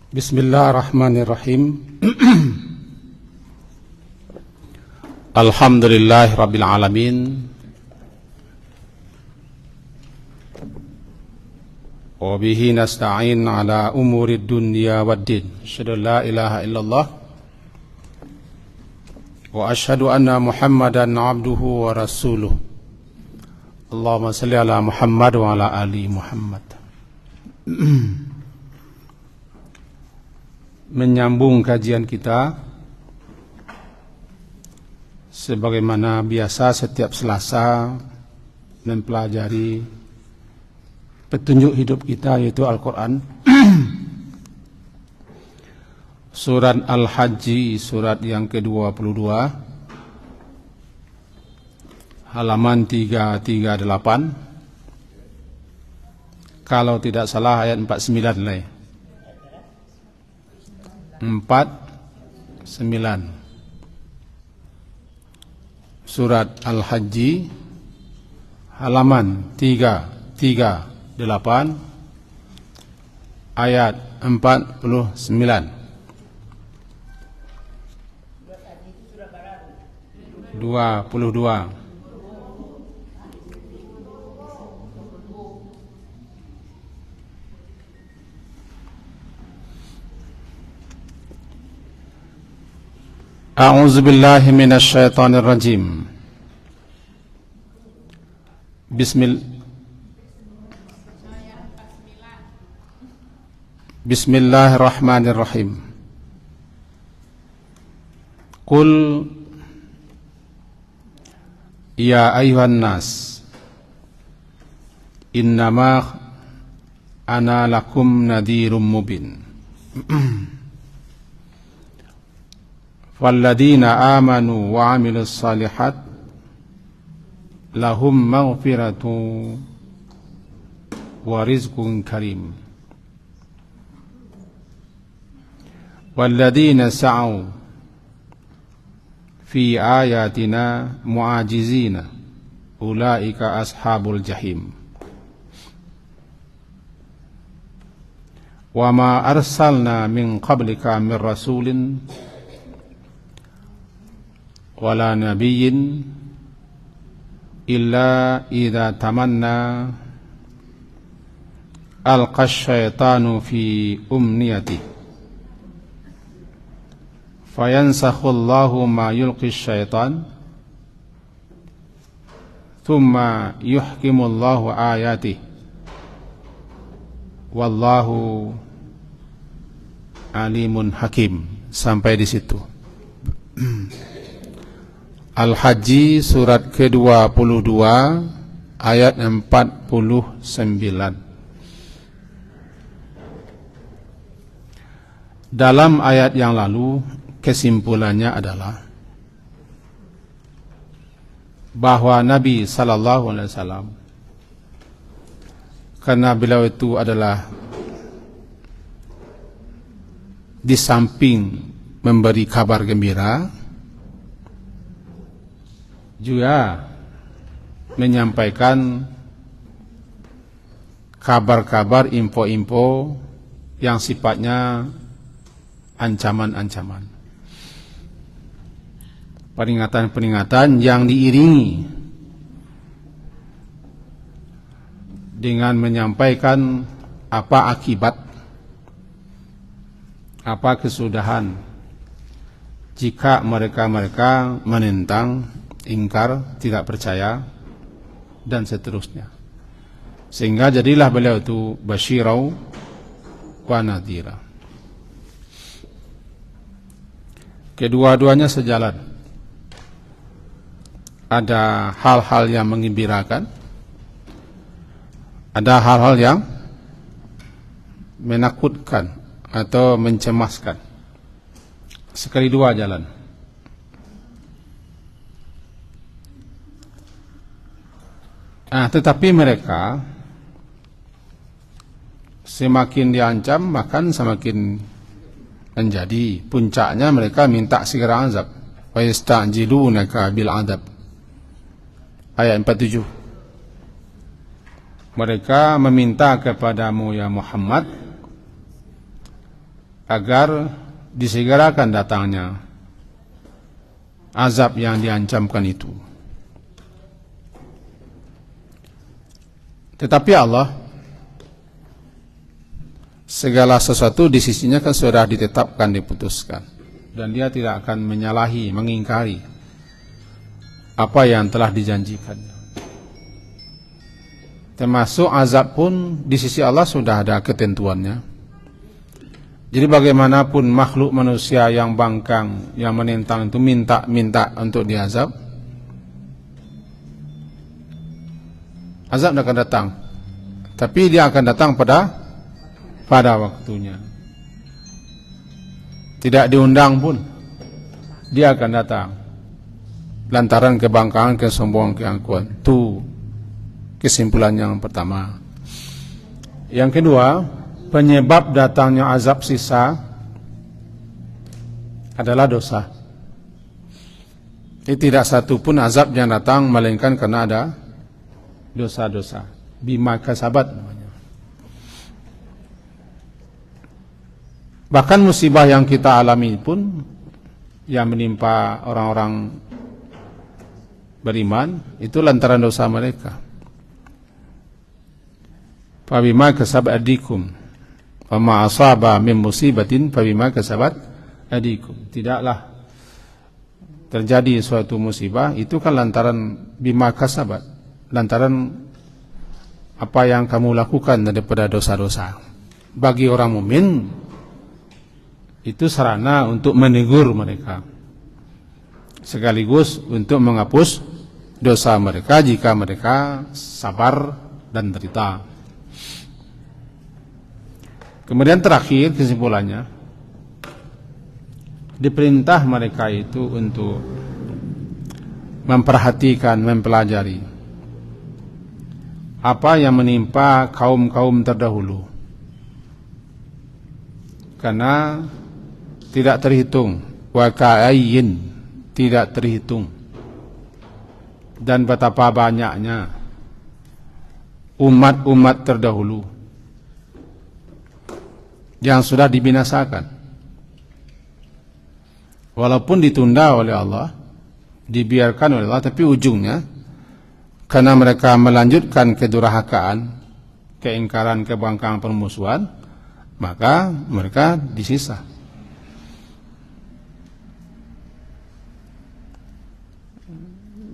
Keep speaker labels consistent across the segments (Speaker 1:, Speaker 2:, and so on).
Speaker 1: Bismillahirrahmanirrahim. Alhamdulillahi rabbil alamin. Wa bihi nasta'in ala umuri dunya waddin. Asyhadu an la ilaha illallah wa asyhadu anna Muhammadan abduhu wa rasuluh. Allahumma salli ala Muhammad wa ala ali Muhammad. Menyambung kajian kita sebagaimana biasa setiap Selasa mempelajari petunjuk hidup kita, yaitu Al-Quran. Surat Al-Hajj, surat yang ke-22, halaman 338. Kalau tidak salah ayat 49 lah. 49. Surat Al-Hajj, halaman 338, ayat 49. 22. A'udzu billahi minasy syaithanir rajim. Bismillahirrahmanirrahim. Qul ya ayuhan nas innama ana lakum nadhirum mubin. Falladina amanu wa amilus salihat lahum maghfiratu wa rizqun karim. Walladina sa'u fi ayatina mu'ajizina ulaika ashabul jahim. Wa ma arsalna min qablika min rasulin wala nabiyyin illa idza tamanna alqa syaitanu fi umniyati fayansakhu Allahu ma yulqi syaitan thumma yuhkimu Allahu ayatihi wallahu alimun hakim. Sampai di situ. Al-Hajj surat ke-22 ayat 49. Dalam ayat yang lalu kesimpulannya adalah bahwa Nabi sallallahu alaihi wasallam, karena beliau itu adalah di samping memberi kabar gembira juga menyampaikan kabar-kabar, info-info yang sifatnya ancaman-ancaman, peringatan-peringatan yang diiringi dengan menyampaikan apa akibat, apa kesudahan jika mereka menentang, ingkar, tidak percaya, dan seterusnya. Sehingga jadilah beliau itu basyirau wa nadhira. Kedua-duanya sejalan. Ada hal-hal yang menggembirakan, ada hal-hal yang menakutkan atau mencemaskan. Sekali dua jalan. Tetapi mereka semakin diancam, maka semakin menjadi puncaknya mereka minta segera azab. Wa yasta'jilunaka bil adab. Ayat 47. Mereka meminta kepadamu ya Muhammad agar disegerakan datangnya azab yang diancamkan itu. Tetapi Allah, segala sesuatu di sisinya kan sudah ditetapkan, diputuskan, dan dia tidak akan menyalahi, mengingkari apa yang telah dijanjikan. Termasuk azab pun di sisi Allah sudah ada ketentuannya. Jadi bagaimanapun makhluk manusia yang bangkang, yang menentang itu minta untuk diazab, azab akan datang. Tapi dia akan datang pada waktunya. Tidak diundang pun dia akan datang. Lantaran kebangkangan, kesombongan, keangkuhan. Itu kesimpulan yang pertama. Yang kedua, penyebab datangnya azab sisa adalah dosa. Jadi tidak satu pun azab yang datang melainkan karena ada dosa-dosa. Bima kasabat namanya. Bahkan musibah yang kita alami pun, yang menimpa orang-orang beriman, itu lantaran dosa mereka. Fabima kasabat adikum wa ma asaba min musibatin fabima kasabat adikum. Tidaklah terjadi suatu musibah itu kan lantaran bima kasabat, lantaran apa yang kamu lakukan daripada dosa-dosa. Bagi orang mukmin itu sarana untuk menegur mereka, sekaligus untuk menghapus dosa mereka jika mereka sabar dan derita. Kemudian terakhir kesimpulannya, diperintah mereka itu untuk memperhatikan, mempelajari apa yang menimpa kaum-kaum terdahulu, karena tidak terhitung, wa ka'ayyin, tidak terhitung, dan betapa banyaknya umat-umat terdahulu yang sudah dibinasakan. Walaupun ditunda oleh Allah, dibiarkan oleh Allah, tapi ujungnya karena mereka melanjutkan kedurhakaan, keingkaran, kebangkangan, permusuhan, maka mereka disisa.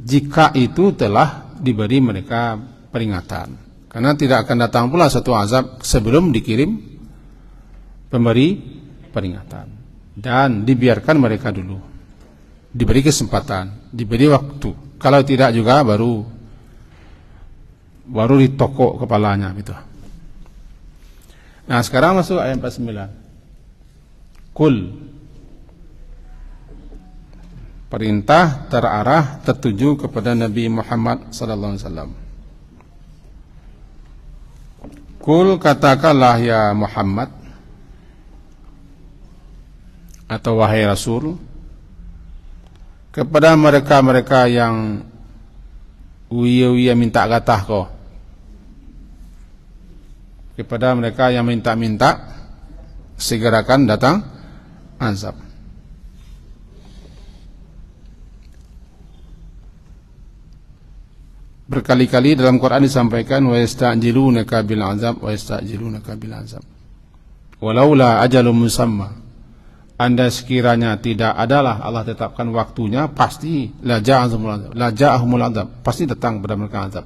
Speaker 1: Jika itu telah diberi mereka peringatan, karena tidak akan datang pula satu azab sebelum dikirim pemberi peringatan, dan dibiarkan mereka dulu, diberi kesempatan, diberi waktu. Kalau tidak juga baru ditokok kepalanya gitu. Nah, sekarang masuk ayat 49. Kul, perintah terarah, tertuju kepada Nabi Muhammad sallallahu alaihi wasallam. Kul, katakanlah ya Muhammad, atau wahai Rasul, kepada mereka-mereka yang uya minta gatah kau, kepada mereka yang minta segerakan datang azab. Berkali-kali dalam Quran disampaikan, wa yasta'jilunaka bil azab, wa yasta'jilunaka bil azab walaula ajalun musamma. Anda sekiranya tidak adalah Allah tetapkan waktunya, pasti la ja'ahumul azab, pasti datang kepada mereka azab.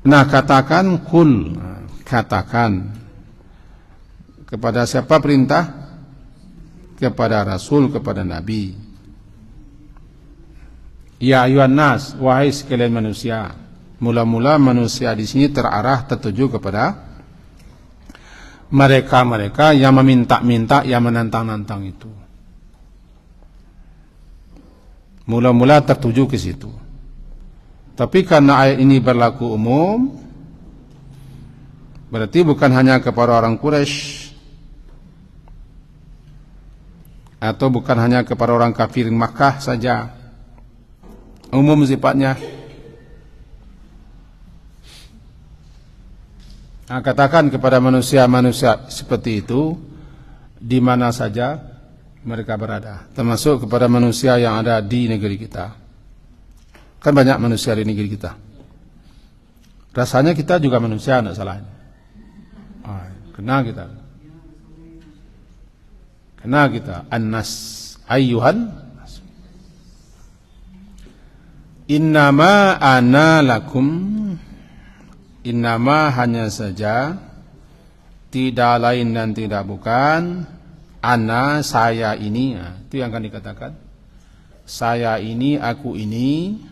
Speaker 1: Nah, katakan kul, katakan kepada siapa perintah? Kepada Rasul, kepada Nabi. Ya ayuhan nas, wahai sekalian manusia. Mula-mula manusia di sini terarah, tertuju kepada mereka-mereka yang meminta-minta, yang menantang-nantang itu. Mula-mula tertuju ke situ. Tapi karena ayat ini berlaku umum, berarti bukan hanya kepada orang Quraisy, atau bukan hanya kepada orang kafir Makkah saja. Umum sifatnya. katakan kepada manusia-manusia seperti itu di mana saja mereka berada, termasuk kepada manusia yang ada di negeri kita. Kan banyak manusia di negeri kita. Rasanya kita juga manusia, tidak salahnya. Kena kita annas ayyuhan. Innama ana lakum, innama hanya saja, tidak lain dan tidak bukan, ana saya ini, itu yang akan dikatakan. Saya ini, aku ini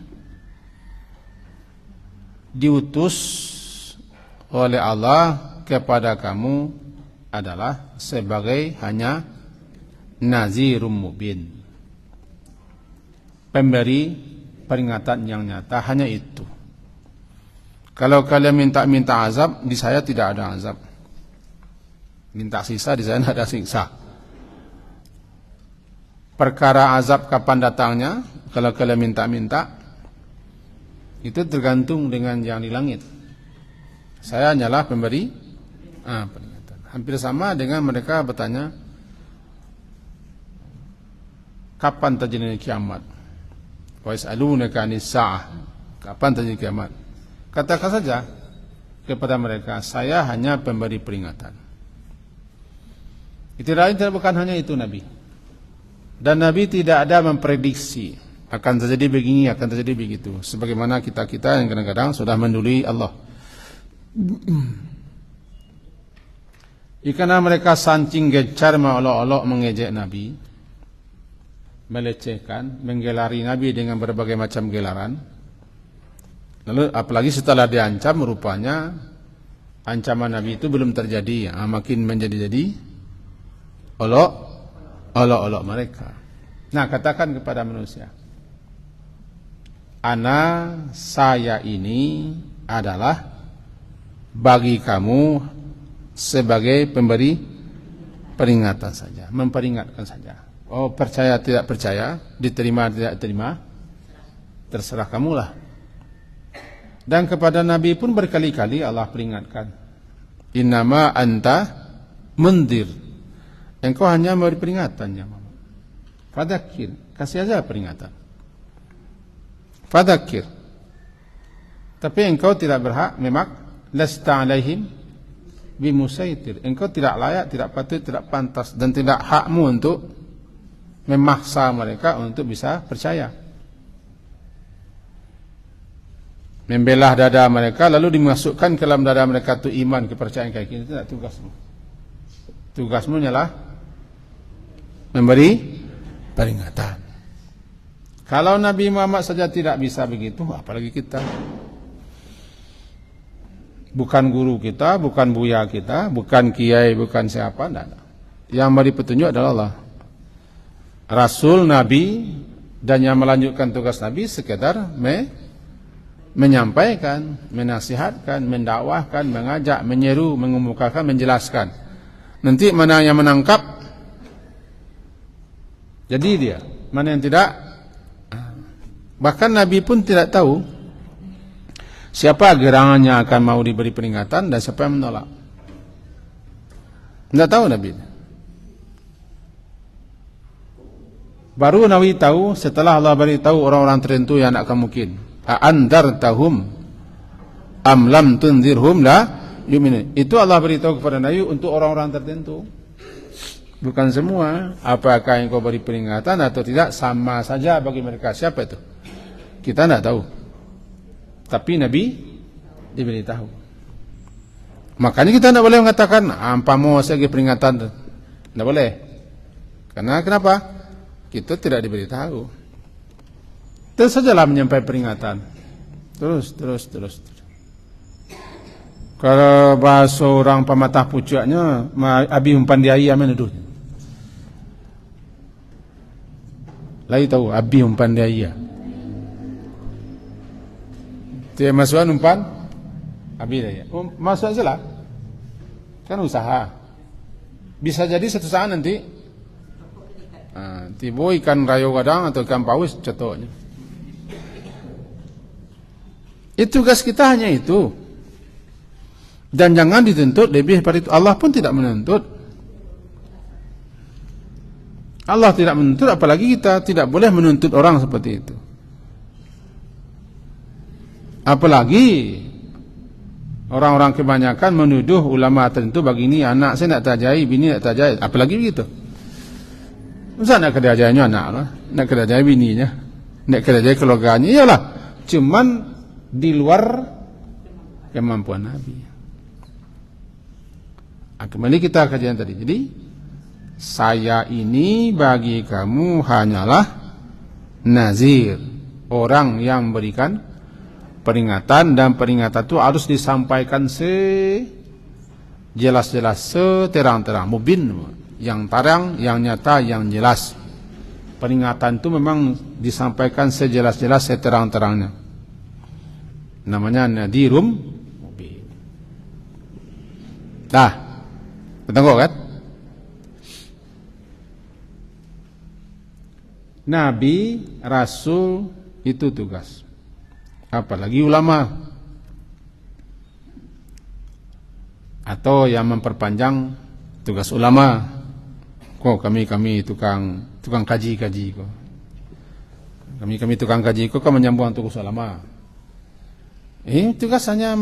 Speaker 1: diutus oleh Allah kepada kamu adalah sebagai hanya nazirum mubin, pemberi peringatan yang nyata, hanya itu. Kalau kalian minta azab, di saya tidak ada azab. Minta siksa, di saya tidak ada siksa. Perkara azab kapan datangnya, kalau kalian minta, itu tergantung dengan yang di langit. Saya hanyalah pemberi peringatan. Hampir sama dengan mereka bertanya, kapan terjadi kiamat? Wa yas'alunaka 'anis sa'ah. Kapan terjadi kiamat? Katakan saja kepada mereka, saya hanya pemberi peringatan. Itu lain tidak bukan hanya itu Nabi. Dan Nabi tidak ada memprediksi akan terjadi begini, akan terjadi begitu. Sebagaimana kita yang kadang-kadang sudah mendului Allah. Karena mereka sancing gencar mengolok-olok mengejek Nabi, melecehkan, menggelari Nabi dengan berbagai macam gelaran. Lalu apalagi setelah diancam, rupanya ancaman Nabi itu belum terjadi, makin menjadi-jadi olok-olok mereka. Nah, katakan kepada manusia, ana saya ini adalah bagi kamu sebagai pemberi peringatan saja, memperingatkan saja. Oh, percaya tidak percaya, diterima tidak terima, terserah kamulah. Dan kepada Nabi pun berkali-kali Allah peringatkan, innama anta mundir, engkau hanya memberi peringatannya. Fadzakir, kasih aja peringatan. Fadzakir, tapi engkau tidak berhak, memang lasta alaihim bimusaitir, engkau tidak layak, tidak patut, tidak pantas, dan tidak hakmu untuk memaksa mereka untuk bisa percaya. Membelah dada mereka lalu dimasukkan ke dalam dada mereka itu iman, kepercayaan kayak gini, itu tidak tugasmu. Tugasmu ialah memberi peringatan. Kalau Nabi Muhammad saja tidak bisa begitu, apalagi kita. Bukan guru kita, bukan buya kita, bukan kiai, bukan siapa, tidak. Yang memberi petunjuk adalah Allah. Rasul, Nabi, dan yang melanjutkan tugas Nabi sekedar menyampaikan, menasihatkan, mendakwahkan, mengajak, menyeru, mengemukakan, menjelaskan. Nanti mana yang menangkap, jadi dia. Mana yang tidak, bahkan Nabi pun tidak tahu siapa gerangannya akan mau diberi peringatan dan siapa yang menolak. Tidak tahu Nabi. Baru Nabi tahu setelah Allah beritahu orang-orang tertentu yang akan mungkin. A'andartahum am lam tunzirhum la yu'minun. Itu Allah beritahu kepada Nabi untuk orang-orang tertentu. Bukan semua. Apakah yang kau beri peringatan atau tidak, sama saja bagi mereka. Siapa itu? Kita tidak tahu. Tapi Nabi diberitahu. Makanya kita tidak boleh mengatakan ampamu sebagai peringatan. Tidak boleh. Karena kenapa? Kita tidak diberitahu. Terus sajalah menyampaikan peringatan. Terus. Kalau bahasa orang pematah pucuknya, abi umpan dia iya menuduh. Lagi tahu abi umpan dia iya. Dia masukan umpan abi dia. Masukan salah. Kan usaha. Bisa jadi satu saat nanti tiba ikan rayo gadang atau ikan paus cetoknya. Itu tugas kita hanya itu. Dan jangan dituntut lebih daripada itu. Allah pun tidak menuntut. Allah tidak menuntut, apalagi kita tidak boleh menuntut orang seperti itu. Apalagi orang-orang kebanyakan menuduh ulama tertentu begini, anak saya nak tajai, bini nak tajai, apalagi begitu. Masa nak kerajanya anak lah, nak kerajai bininya, nak kerajai keluarganya, iyalah. Cuman di luar kemampuan Nabi. Kembali kita kajian tadi. Jadi saya ini bagi kamu hanyalah nazir, orang yang memberikan peringatan, dan peringatan itu harus disampaikan sejelas-jelas, seterang-terang, mubin, yang terang, yang nyata, yang jelas. Peringatan itu memang disampaikan sejelas-jelas, seterang-terangnya. Namanya nadirum mubin. Dah, ketemu kan? Nabi, Rasul itu tugas. Apalagi ulama. Atau yang memperpanjang tugas ulama. Kok kami tukang kaji kok. Kami tukang kaji kok kan menyambung tugas ulama. Tugas hanya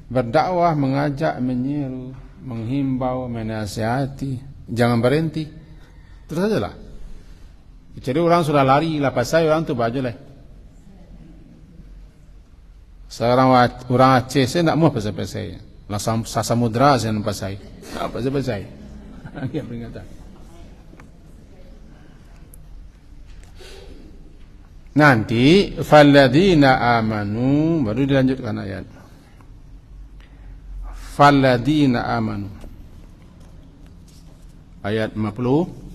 Speaker 1: berdakwah, mengajak, menyeru, menghimbau, menasihati. Jangan berhenti. Terus sajalah. Jadi orang sudah lari lepas saya, orang tu baju lah. Seorang orang Aceh saya nak mau pasal saya. Langsung Samudra saya nampak saya. Apa pasal saya? Dia peringatan. Nanti falladina amanu, baru dilanjutkan ayat. Falladina amanu. Ayat 50.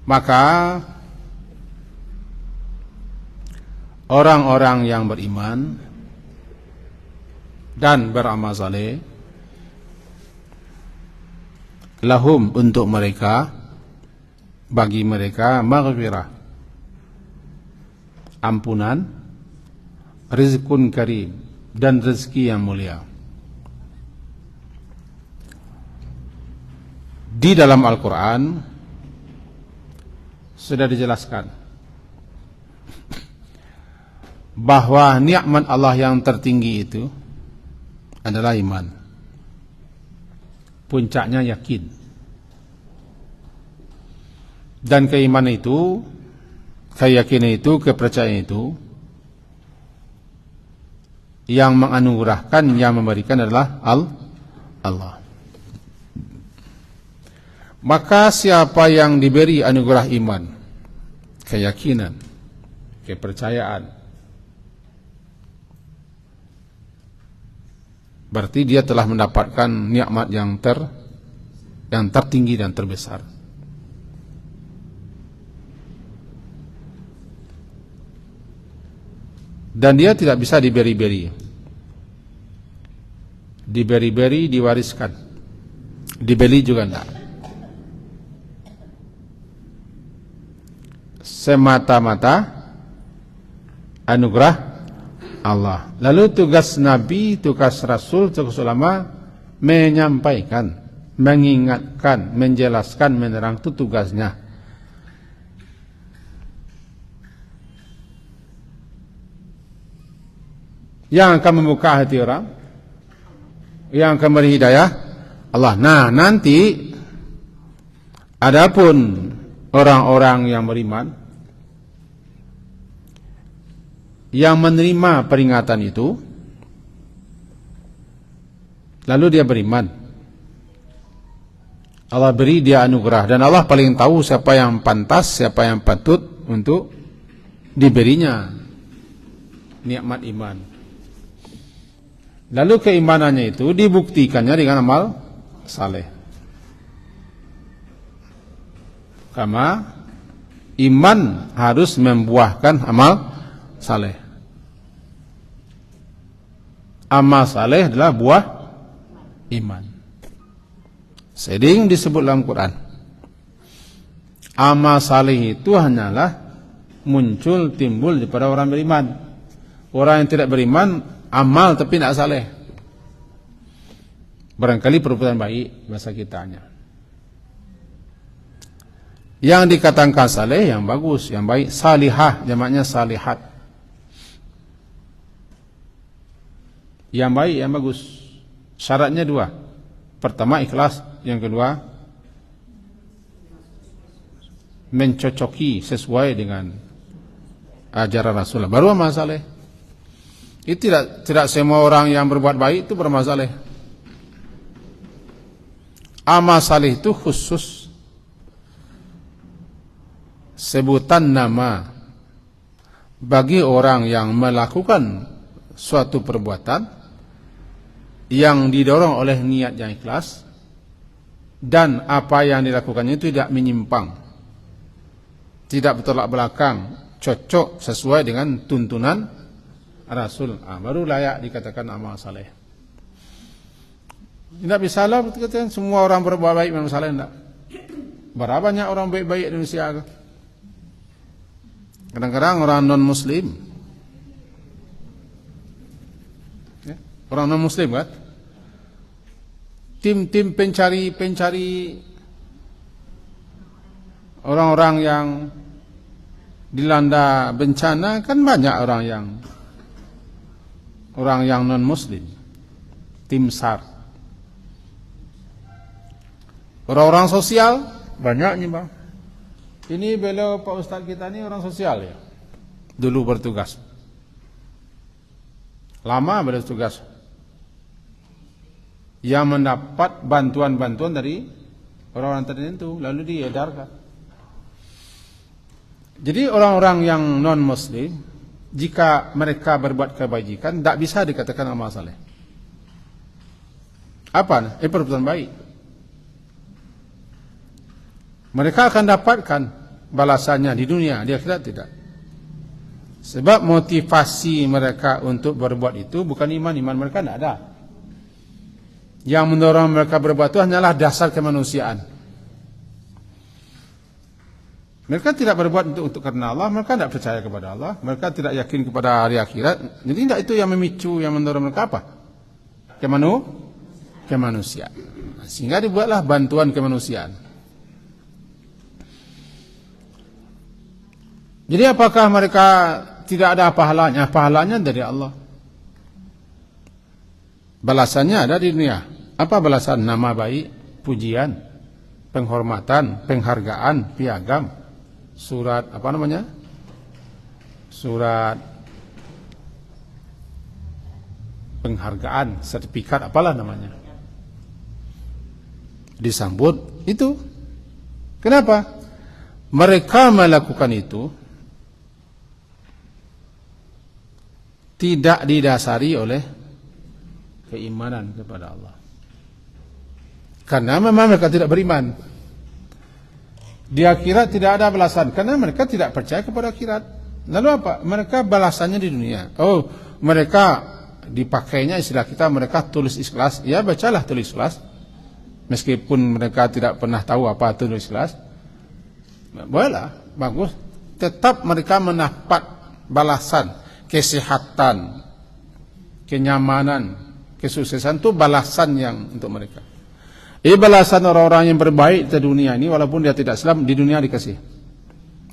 Speaker 1: Maka orang-orang yang beriman dan beramal saleh, lahum, untuk mereka, bagi mereka, maghfirah, ampunan, rizqun karim, dan rezeki yang mulia. Di dalam Al-Quran sudah dijelaskan bahwa nikmat Allah yang tertinggi itu adalah iman. Puncaknya yakin. Dan keimanan itu, keyakinan itu, kepercayaan itu, yang menganugerahkan, yang memberikan adalah Allah. Maka siapa yang diberi anugerah iman, keyakinan, kepercayaan, berarti dia telah mendapatkan nikmat yang tertinggi dan terbesar. Dan dia tidak bisa diberi-beri. Diberi-beri, diwariskan. Dibeli juga tidak. Semata-mata anugerah Allah. Lalu tugas Nabi, tugas Rasul, tugas ulama menyampaikan, mengingatkan, menjelaskan, menerang, itu tugasnya. Yang akan membuka hati orang, yang akan memberi hidayah Allah. Nah, nanti adapun orang-orang yang beriman, yang menerima peringatan itu, lalu dia beriman, Allah beri dia anugerah, dan Allah paling tahu siapa yang pantas, siapa yang patut untuk diberinya nikmat iman. Lalu keimanannya itu dibuktikannya dengan amal saleh. Karena iman harus membuahkan amal saleh. Amal saleh adalah buah iman. Sering disebut dalam Quran. Amal saleh itu hanyalah muncul, timbul daripada orang beriman. Orang yang tidak beriman amal tapi tidak saleh. Barangkali perbuatan baik bahasa kitanya. Yang dikatakan saleh yang bagus, yang baik, salihah, jamaknya salihat. Yang baik, yang bagus. Syaratnya dua. Pertama ikhlas, yang kedua mencocoki sesuai dengan ajaran Rasulullah. Baru amal saleh. Itu tidak semua orang yang berbuat baik itu beramal saleh. Amal saleh itu khusus sebutan nama bagi orang yang melakukan suatu perbuatan yang didorong oleh niat yang ikhlas dan apa yang dilakukannya itu tidak menyimpang, tidak bertolak belakang, cocok sesuai dengan tuntunan Rasul, baru layak dikatakan amal saleh. Tidak bisa lah katakan semua orang berbuat baik memang saleh, tidak. Berapa banyak orang baik-baik di Indonesia? Kadang-kadang orang non-muslim, ya, orang non-muslim kan, tim-tim pencari orang-orang yang dilanda bencana kan banyak orang yang non-muslim, tim SAR. Orang-orang sosial banyak nih bang. Ini beliau Pak Ustadz kita ini orang sosial ya. Dulu bertugas. Lama bertugas. Yang mendapat bantuan-bantuan dari orang-orang tertentu lalu diedarkan. Jadi orang-orang yang non-muslim, jika mereka berbuat kebajikan, tidak bisa dikatakan amal saleh. Apa? Perbuatan baik. Mereka akan dapatkan balasannya di dunia, di akhirat tidak. Sebab motivasi mereka untuk berbuat itu bukan iman mereka tidak ada. Yang mendorong mereka berbuat itu hanyalah dasar kemanusiaan. Mereka tidak berbuat untuk karena Allah, mereka tidak percaya kepada Allah, mereka tidak yakin kepada hari akhirat. Jadi tidak itu yang memicu, yang mendorong mereka apa? Kemanusiaan. Sehingga dibuatlah bantuan kemanusiaan. Jadi apakah mereka tidak ada pahalanya? Pahalanya dari Allah. Balasannya ada di dunia. Apa balasan? Nama baik, pujian, penghormatan, penghargaan, piagam, surat apa namanya? Surat penghargaan, sertifikat apalah namanya. Disambut itu. Kenapa? Mereka melakukan itu tidak didasari oleh keimanan kepada Allah. Karena memang mereka tidak beriman. Di akhirat tidak ada balasan karena mereka tidak percaya kepada akhirat. Lalu apa? Mereka balasannya di dunia. Oh, mereka dipakainya istilah kita, mereka tulis ikhlas. Ya, bacalah tulis ikhlas. Meskipun mereka tidak pernah tahu apa tulis ikhlas. Bolehlah, bagus. Tetap mereka mendapat balasan. Kesehatan, kenyamanan, kesuksesan itu balasan yang untuk mereka. Balasan orang-orang yang berbaik di dunia ini walaupun dia tidak Islam di dunia dikasih.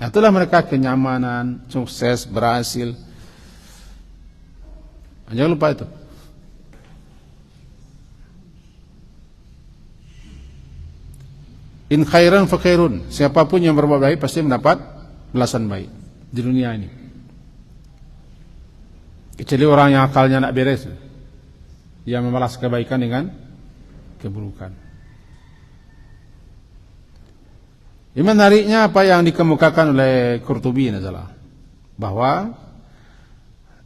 Speaker 1: Nah, itulah mereka kenyamanan, sukses, berhasil. Jangan lupa itu. In khairan fa khairun. Siapapun yang berbuat baik pasti mendapat balasan baik di dunia ini. Kecuali orang yang akalnya nak beres, dia membalas kebaikan dengan keburukan. Ini menariknya apa yang dikemukakan oleh Qurtubi adalah bahwa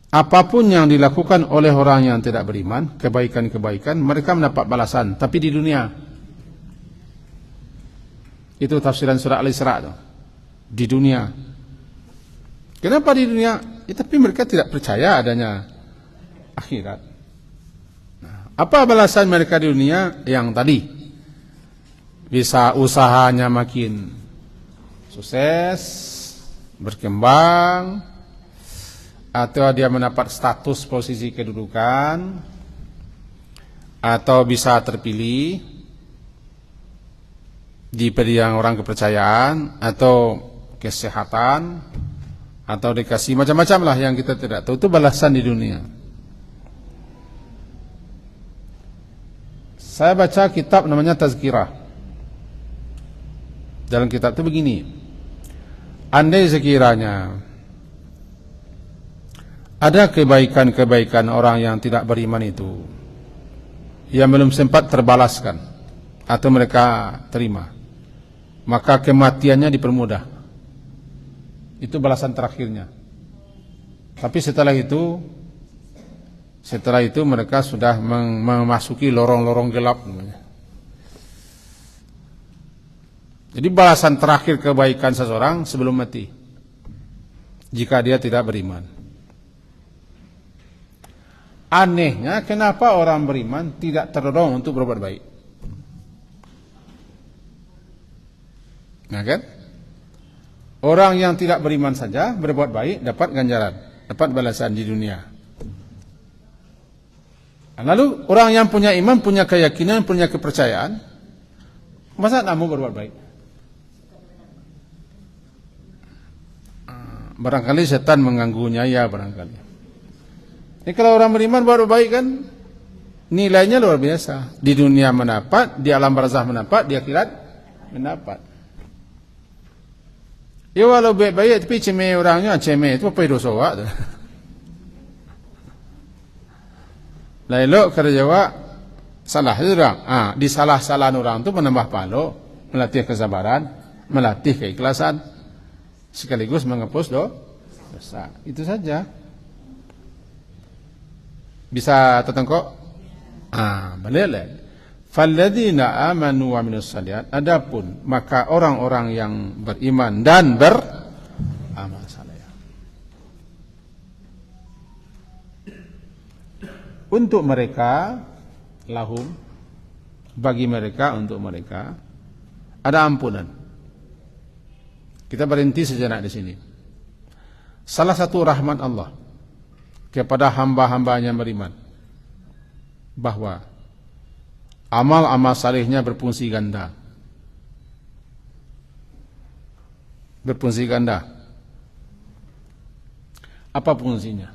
Speaker 1: apapun yang dilakukan oleh orang yang tidak beriman, kebaikan-kebaikan, mereka mendapat balasan, tapi di dunia. Itu tafsiran surah Al-Isra itu. Di dunia. Kenapa di dunia? Tapi mereka tidak percaya adanya akhirat. Nah, apa balasan mereka di dunia? Yang tadi bisa usahanya makin sukses, berkembang, atau dia mendapat status posisi kedudukan, atau bisa terpilih di bidang orang kepercayaan, atau kesehatan, atau dikasih macam-macam lah yang kita tidak tahu. Itu balasan di dunia. Saya baca kitab namanya Tazkirah. Dalam kitab itu begini, andai sekiranya ada kebaikan-kebaikan orang yang tidak beriman itu yang belum sempat terbalaskan atau mereka terima, maka kematiannya dipermudah. Itu balasan terakhirnya. Tapi setelah itu mereka sudah memasuki lorong-lorong gelap. Jadi balasan terakhir kebaikan seseorang sebelum mati, jika dia tidak beriman. Anehnya, kenapa orang beriman tidak terdorong untuk berbuat baik? Nah kan? Orang yang tidak beriman saja berbuat baik dapat ganjaran, dapat balasan di dunia. Lalu orang yang punya iman, punya keyakinan, punya kepercayaan, masa tidak mau berbuat baik? Barangkali setan mengganggunya, ya barangkali. Ini kalau orang beriman berbuat baik kan nilainya luar biasa. Di dunia mendapat, di alam barzakh mendapat, di akhirat mendapat. Ya walau baik-baik tapi cemeh orangnya, cemeh itu apa dosa awak tu. Lalu kerja awak salah orang. Di salah-salahan orang tu menambah pahala, melatih kesabaran, melatih keikhlasan, sekaligus menghapus dosa. Itu saja. Bisa tertengkok? Boleh. Falladzina amanu wa amilus shalihat, adapun maka orang-orang yang beriman dan beramal saleh. Untuk mereka, lahum, bagi mereka, untuk mereka ada ampunan. Kita berhenti sejenak di sini. Salah satu rahmat Allah kepada hamba-hambanya beriman, bahwa amal-amal salehnya berfungsi ganda. Berfungsi ganda. Apa fungsinya?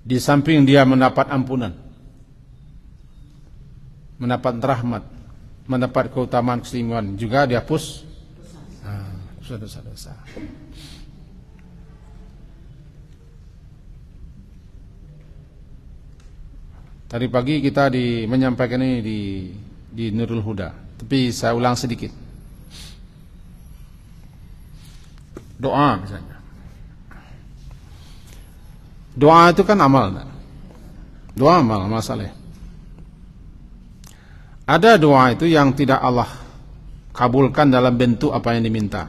Speaker 1: Di samping dia mendapat ampunan, mendapat rahmat, mendapat keutamaan keistimewaan, juga dihapus dosa-dosa. Tadi pagi kita menyampaikan ini di Nurul Huda, tapi saya ulang sedikit. Doa misalnya. Doa itu kan amal. Doa amal saleh. Ada doa itu yang tidak Allah kabulkan dalam bentuk apa yang diminta.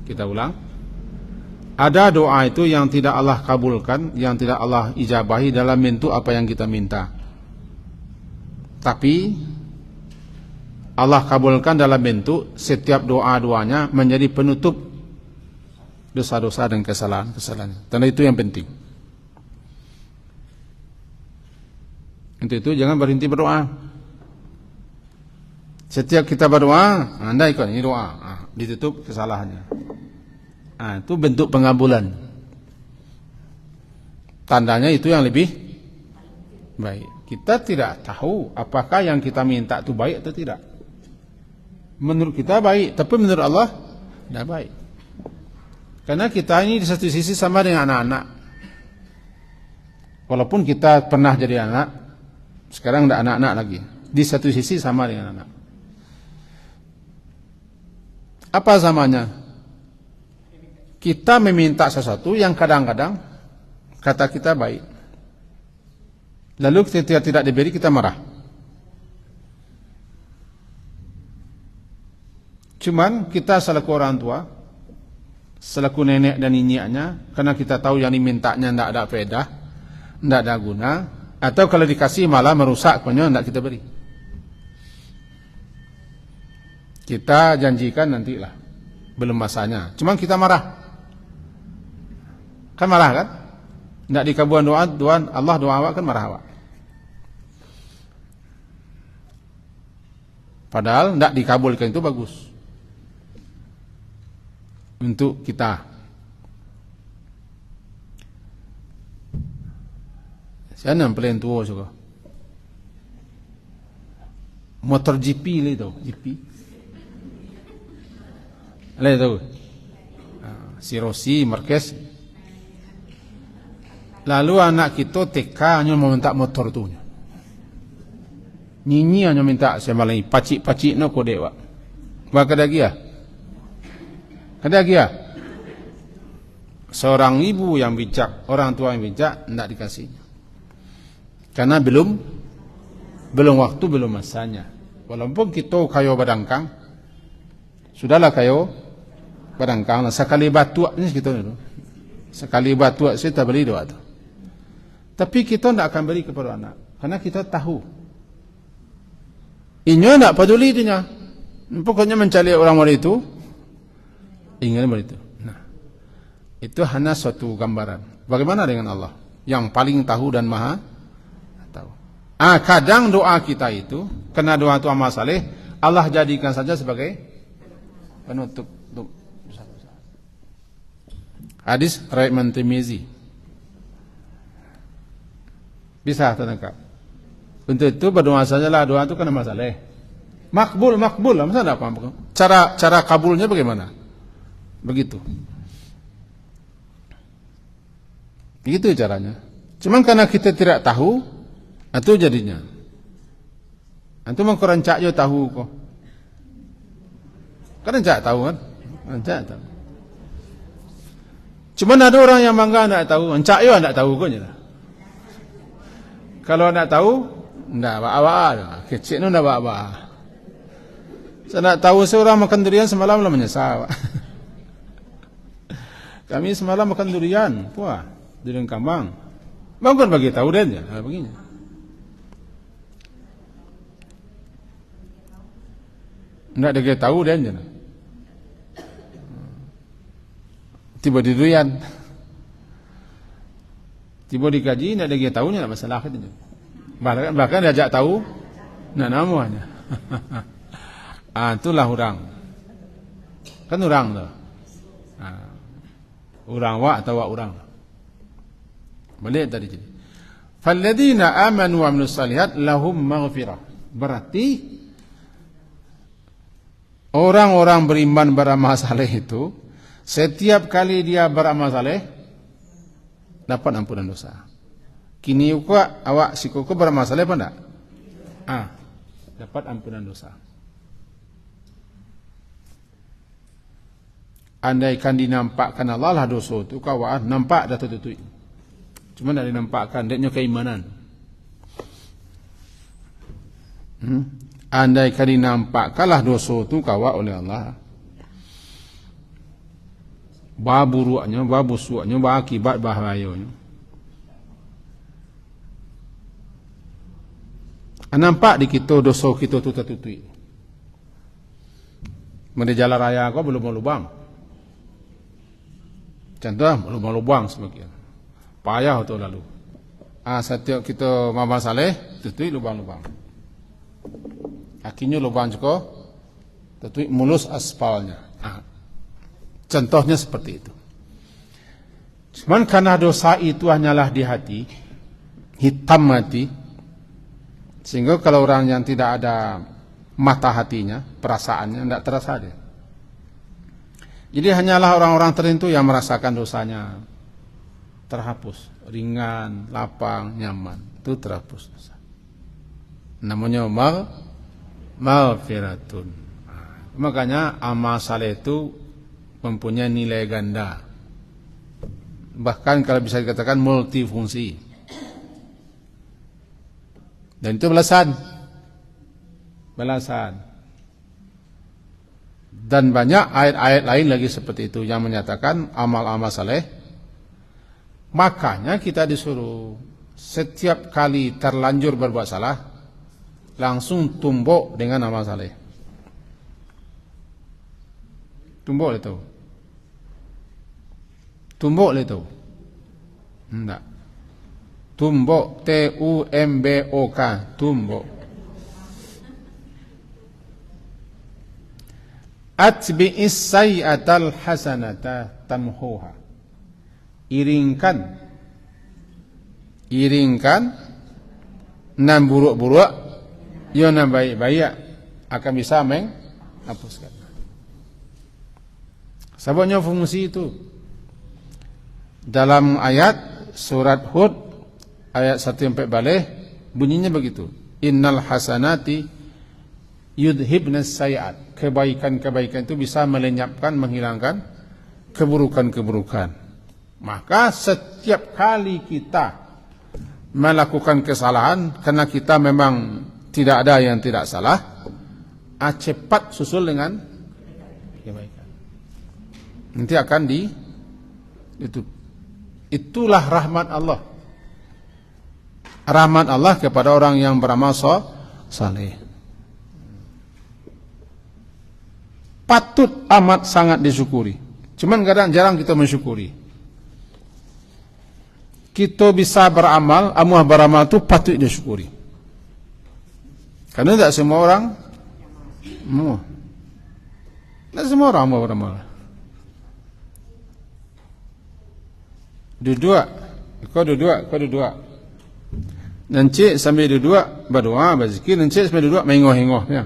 Speaker 1: Kita ulang. Ada doa itu yang tidak Allah kabulkan, yang tidak Allah ijabahi dalam bentuk apa yang kita minta. Tapi Allah kabulkan dalam bentuk setiap doa-doanya menjadi penutup dosa-dosa dan kesalahan-kesalahan. Dan itu yang penting. Untuk itu jangan berhenti berdoa. Setiap kita berdoa, Anda ikut ini doa, ditutup kesalahannya. Itu bentuk pengabulan. Tandanya itu yang lebih baik. Kita tidak tahu apakah yang kita minta itu baik atau tidak. Menurut kita baik, tapi menurut Allah tidak baik. Karena kita ini di satu sisi sama dengan anak-anak. Walaupun kita pernah jadi anak, sekarang tidak anak-anak lagi. Di satu sisi sama dengan anak. Apa samanya? Kita meminta sesuatu yang kadang-kadang kata kita baik. Lalu ketika tidak diberi kita marah. Cuman kita selaku orang tua, selaku nenek dan inyaknya, karena kita tahu yang dimintanya tidak ada faedah, tidak ada guna, atau kalau dikasih malah merusak, pokoknya tidak kita beri. Kita janjikan nantilah belum masanya. Cuman kita marah. Kan marah kan? Tidak dikabulkan doa Allah, doa awak kan marah awak. Padahal tidak dikabulkan itu bagus untuk kita. Siapa yang paling tua juga? Motor GP lah itu, GP. Lah itu, si Rossi, Marquez. Lalu anak kita TK hanya mau minta motor tu. Nyinyi hanya minta saya malah pacik-pacik no kode wak. Wak kada gia. Kada gia. Seorang ibu yang bijak, orang tua yang bijak tidak dikasihnya. Karena belum waktu, belum masanya. Walaupun kita kayo badangkang, sudahlah kayo badangkang lah. Sekali batuak ni kita ni. Sekali batuak saya tak beli doa tu. Tapi kita tidak akan beri kepada anak, karena kita tahu. Inyo tidak peduli dia. Pokoknya mencari orang itu, ingin begitu. Nah, itu hanya suatu gambaran. Bagaimana dengan Allah yang paling tahu dan maha tahu? Kadang doa kita itu, karena doa itu amal saleh, Allah jadikan saja sebagai penutup. Hadis riwayat Tirmizi. Bisa tertangkap. Untuk itu berdoa sajalah, doa itu kan amal saleh. Makbul, masa ada apa? Cara kabulnya bagaimana? Begitu caranya. Cuman karena kita tidak tahu, itu jadinya. Itu mengkerancak je tahu kok. Kan rancak tahu kan? Rancak tahu. Cuman ada orang yang bangga tidak tahu, rancak je tidak tahu kok je. Kalau tidak tahu, tidak apa-apa. Kecil itu tidak apa-apa. Saya nak tahu seorang makan durian semalam lah menyesal. Kami semalam makan durian, puah, durian kambang. Bangun bagi tahu dia je, begini. Tidak dia tahu dia je. Tiba di durian. Tiba dikaji, tidak dia tahu, tidak masalah itu. Bahkan dia ajak tahu, tidak namanya. Itulah orang. Kan orang tu. Orang wak atau wak orang. Balik tadi jadi. Falladzina amanu wa amilus salihat lahum maghfirah. Berarti orang-orang beriman beramal saleh itu setiap kali dia beramal saleh dapat ampunan dosa. Kini awak sikuku beramal saleh apa enggak? Dapat ampunan dosa. Andaikan dinampakkan Allah lah dosa itu kawan nampak dah tutui. Cuma tak dinampakkan dia keimanan. Andaikan dinampakkanlah dosa itu kawan oleh Allah. Bah buruknya, bah busuknya, bah akibat bahayanya. Nampak di kita dosa kita tu tertutui. Mana jalan raya kau belum mau lubang. Contoh lubang-lubang sebagian. Payah tu lalu. Setiap kita mamal saleh, tutui lubang-lubang. Akhirnya lubang juga tutui mulus aspalnya. Contohnya seperti itu. Cuman karena dosa itu hanyalah di hati, hitam hati, sehingga kalau orang yang tidak ada mata hatinya, perasaannya, tidak terasa dia. Jadi hanyalah orang-orang tertentu yang merasakan dosanya terhapus, ringan, lapang, nyaman, itu terhapus dosa. Namanya maghfiratun. Makanya amal saleh itu mempunyai nilai ganda. Bahkan kalau bisa dikatakan multifungsi. Dan itu belasan. Dan banyak ayat-ayat lain lagi seperti itu yang menyatakan amal-amal saleh. Makanya kita disuruh setiap kali terlanjur berbuat salah langsung tumbuk dengan amal saleh. Tumbuk le tahu. Tumbuk le tahu. Enggak. Tumbuk, T-U-M-B-O-K, tumbuk. Atbi'is sayyatal hasanata tamhuha. Iringkan nan buruk-buruk yo nan baik-baik akan bisa menghapuskan. Sebabnya fungsi itu dalam ayat surat Hud ayat 1-4 balik bunyinya begitu. Innal hasanati yudhibnas sayiat. Kebaikan-kebaikan itu bisa melenyapkan, menghilangkan keburukan-keburukan. Maka setiap kali kita melakukan kesalahan, karena kita memang tidak ada yang tidak salah, cepat susul dengan kebaikan. Nanti akan itulah rahmat Allah. Rahmat Allah kepada orang yang beramal saleh. Patut amat sangat disyukuri. Cuman kadang jarang kita mensyukuri. Kita bisa beramal, amuah beramal itu patut disyukuri. Karena tidak semua orang tidak semua orang mau beramal. Duduk. Kau duduk. Nanti sambil duduk berdoa, berzikir, nanti sambil duduk mengoh-engoh ya.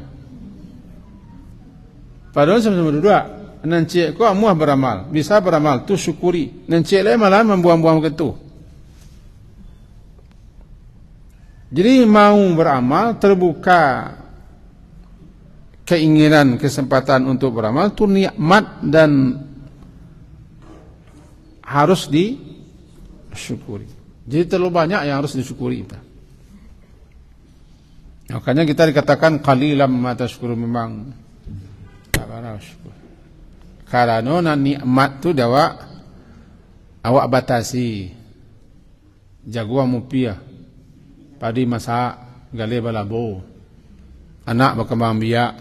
Speaker 1: Padahal sambil duduk, nanti kau amuah beramal, bisa beramal, tu syukuri. Nanti lain malah membuang-buang gitu. Jadi mau beramal, terbuka keinginan, kesempatan untuk beramal, itu nikmat dan harus disyukuri. Jadi terlalu banyak yang harus disyukuri kita. Makanya kita dikatakan qalilan ma tashkurun, memang karena nikmat tu awak batasi. Jaguar mupiah, padi masak, gale balabo, anak berkembang biak,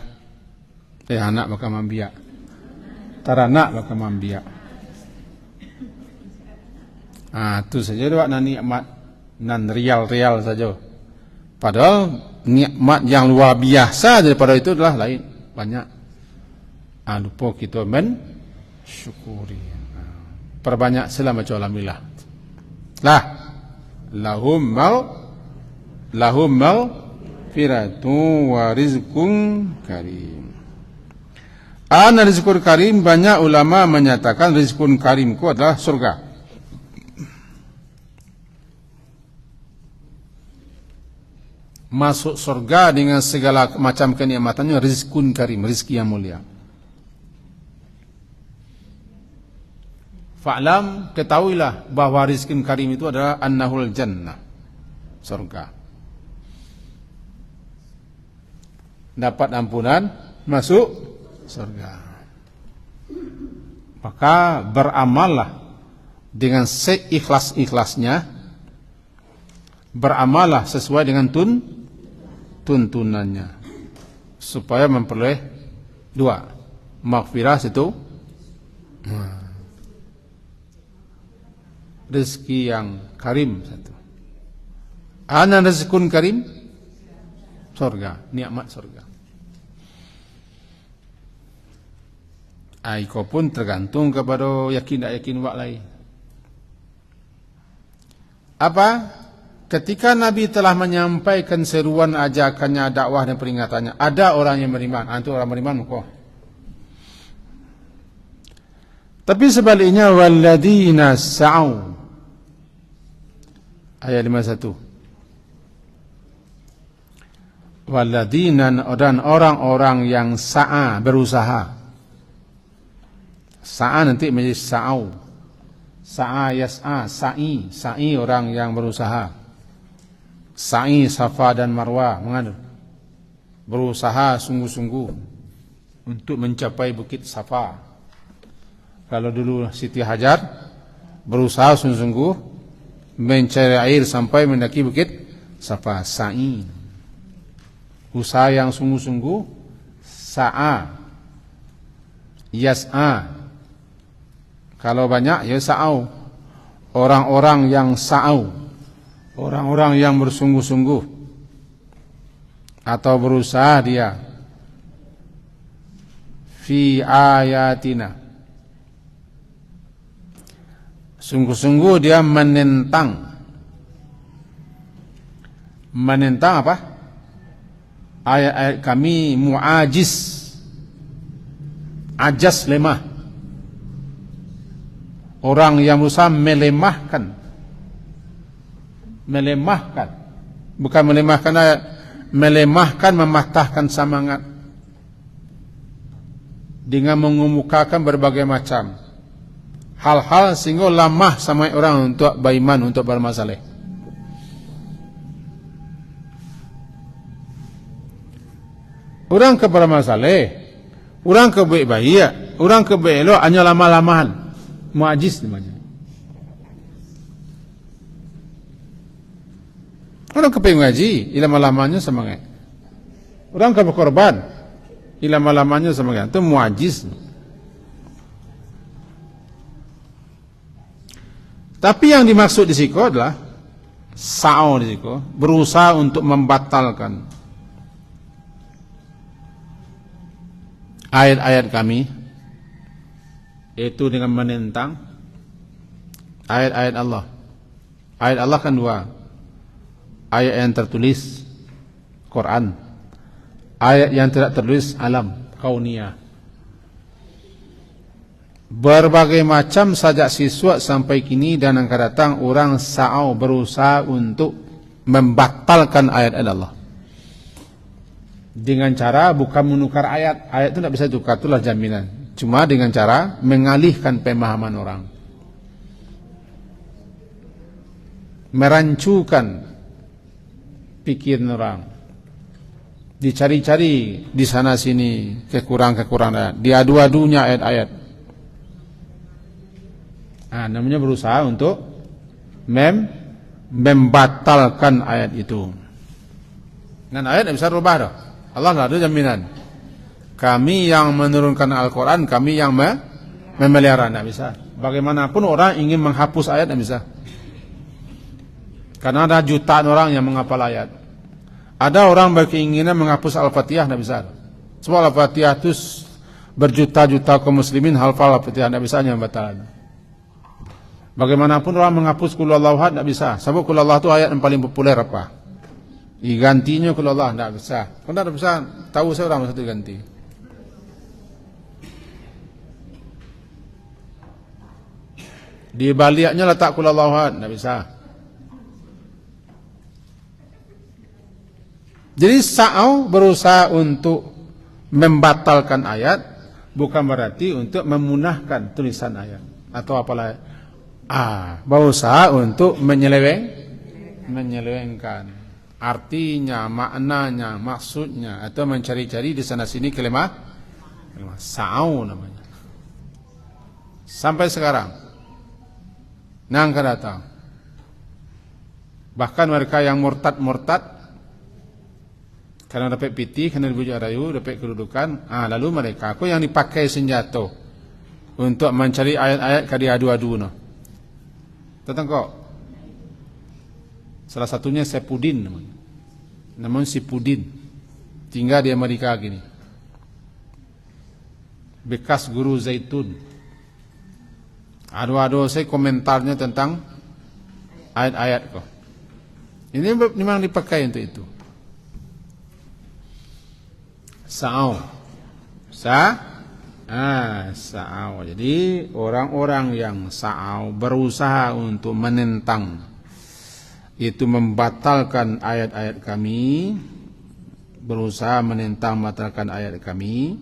Speaker 1: anak berkembang biak, taranak berkembang biak. Itu saja doa nikmat nan real saja. Padahal nikmat yang luar biasa daripada itu adalah lain, banyak. Lupa kita mensyukuri. Perbanyak selama alhamdulillah. Lahum firatun wa rizqun karim. Rizqun karim, banyak ulama menyatakan rizqun karim itu adalah surga. Masuk surga dengan segala macam kenikmatannya, rizqun karim, rizki yang mulia. Fa'lam, ketahuilah bahwa rizqun karim itu adalah annahul jannah, surga. Dapat ampunan, masuk surga. Maka beramallah dengan seikhlas-ikhlasnya, beramallah sesuai dengan tuntunannya, supaya memperoleh dua, maghfirah itu, rezeki yang karim satu. Ana rizqun karim, surga, nikmat surga. Aiko pun tergantung kepada yakin tak yakin wak lain. Apa? Ketika Nabi telah menyampaikan seruan ajakannya, dakwah dan peringatannya, ada orang yang beriman. Itu orang beriman muka. Tapi sebaliknya, walladzina sa'u, ayat 51. Walladzina, dan orang-orang yang sa'a, berusaha. Sa'a nanti menjadi sa'u. Sa'a yas'a, sa'i orang yang berusaha. Sa'i Safa dan Marwah, mengadu, berusaha sungguh-sungguh untuk mencapai bukit Safa. Kalau dulu Siti Hajar berusaha sungguh-sungguh mencari air sampai mendaki bukit Safa, sa'i. Usaha yang sungguh-sungguh, sa'a. Yas'a. Kalau banyak ya sa'au. Orang-orang yang sa'au. Orang-orang yang bersungguh-sungguh atau berusaha dia fi ayatina. Sungguh-sungguh dia menentang apa? Ayat-ayat kami, mu'ajiz, ajas, lemah. Orang yang berusaha melemahkan, bukan melemahkan ayat, melemahkan, mematahkan semangat dengan mengemukakan berbagai macam hal-hal sehingga lemah sama orang untuk beriman, untuk bermasalah. Orang ke bermasalah, orang ke baik-baik, orang ke baik-elok hanya lama-lamahan, mu'ajiz namanya. Orang ke pengaji, lama-lamanya semangat. Orang ke berkorban, lama-lamanya semangat. Itu mu'ajiz. Tapi yang dimaksud di situ adalah sa'o di situ, berusaha untuk membatalkan ayat-ayat kami, yaitu dengan menentang ayat-ayat Allah. Ayat Allah kan dua. Ayat yang tertulis Quran, ayat yang tidak tertulis alam kauniyah. Berbagai macam sajak siswa sampai kini dan akan datang orang sa'au, berusaha untuk membatalkan ayat-ayat Allah dengan cara bukan menukar ayat. Ayat itu tidak bisa tukar, itulah jaminan. Cuma dengan cara mengalihkan pemahaman orang, merancukan pikiran orang, dicari-cari di sana sini kekurangan-kekurangan, diadu-adunya ayat-ayat. Namanya berusaha untuk membatalkan ayat itu. Dan ayat tidak bisa rubah dah. Allah tidak ada jaminan. Kami yang menurunkan Al-Quran, kami yang memelihara, tidak bisa. Bagaimanapun orang ingin menghapus ayat, tidak bisa. Karena ada jutaan orang yang menghafal ayat. Ada orang berkeinginan menghapus Al-Fatihah, tidak bisa. Sebab Al-Fatihah itu berjuta-juta kaum muslimin hafal Al-Fatihah, tidak bisa hanya batal. Bagaimanapun orang menghapus Qul Huwallahu Ahad, tidak bisa. Sebab Qul Huwallahu itu ayat yang paling populer apa? Digantinya Qul Huwallahu, tidak bisa. Kalau tidak bisa, tahu saya orang satu ganti. Di baliknya letak Qul Huwallahu Ahad, tidak bisa. Jadi sa'au berusaha untuk membatalkan ayat, bukan berarti untuk memunahkan tulisan ayat atau apalah. Berusaha untuk menyelewengkan artinya, maknanya, maksudnya, atau mencari-cari di sana sini kelemah. Sa'au namanya. Sampai sekarang nang akan datang. Bahkan mereka yang murtad karena dapat piti, karena dibujuk rayu, dapat kedudukan, lalu mereka yang dipakai senjata untuk mencari ayat-ayat kadi adu-adu no. Tentang kok salah satunya Sepudin namanya Sipudin, tinggal di Amerika gini, bekas guru Zaitun. Adu-adu saya komentarnya tentang ayat-ayat kok. Ini memang dipakai untuk itu. Sa'au. Sa'au. Jadi orang-orang yang sa'au berusaha untuk menentang, itu membatalkan ayat-ayat kami, berusaha menentang, membatalkan ayat kami,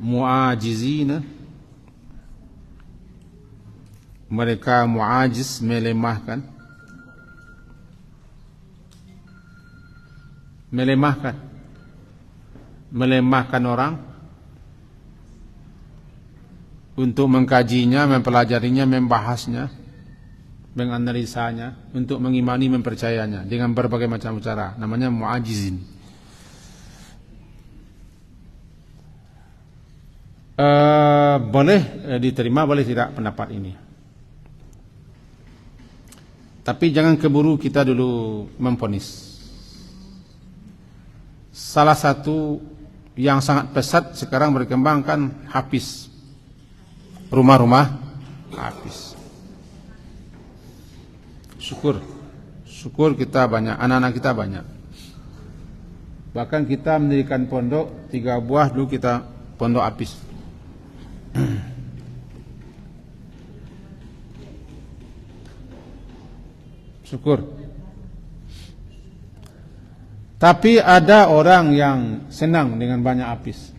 Speaker 1: mu'ajizina, mereka mu'ajiz, melemahkan orang untuk mengkajinya, mempelajarinya, membahasnya, menganalisanya, untuk mengimani, mempercayainya dengan berbagai macam cara. Namanya mu'ajizin. Boleh diterima, boleh tidak pendapat ini. Tapi jangan keburu kita dulu memvonis. Salah satu yang sangat pesat sekarang berkembang kan hafiz. Rumah-rumah hafiz. Syukur kita banyak, anak-anak kita banyak. Bahkan kita mendirikan pondok 3 buah dulu kita pondok hafiz. Syukur. Tapi ada orang yang senang dengan banyak hafiz.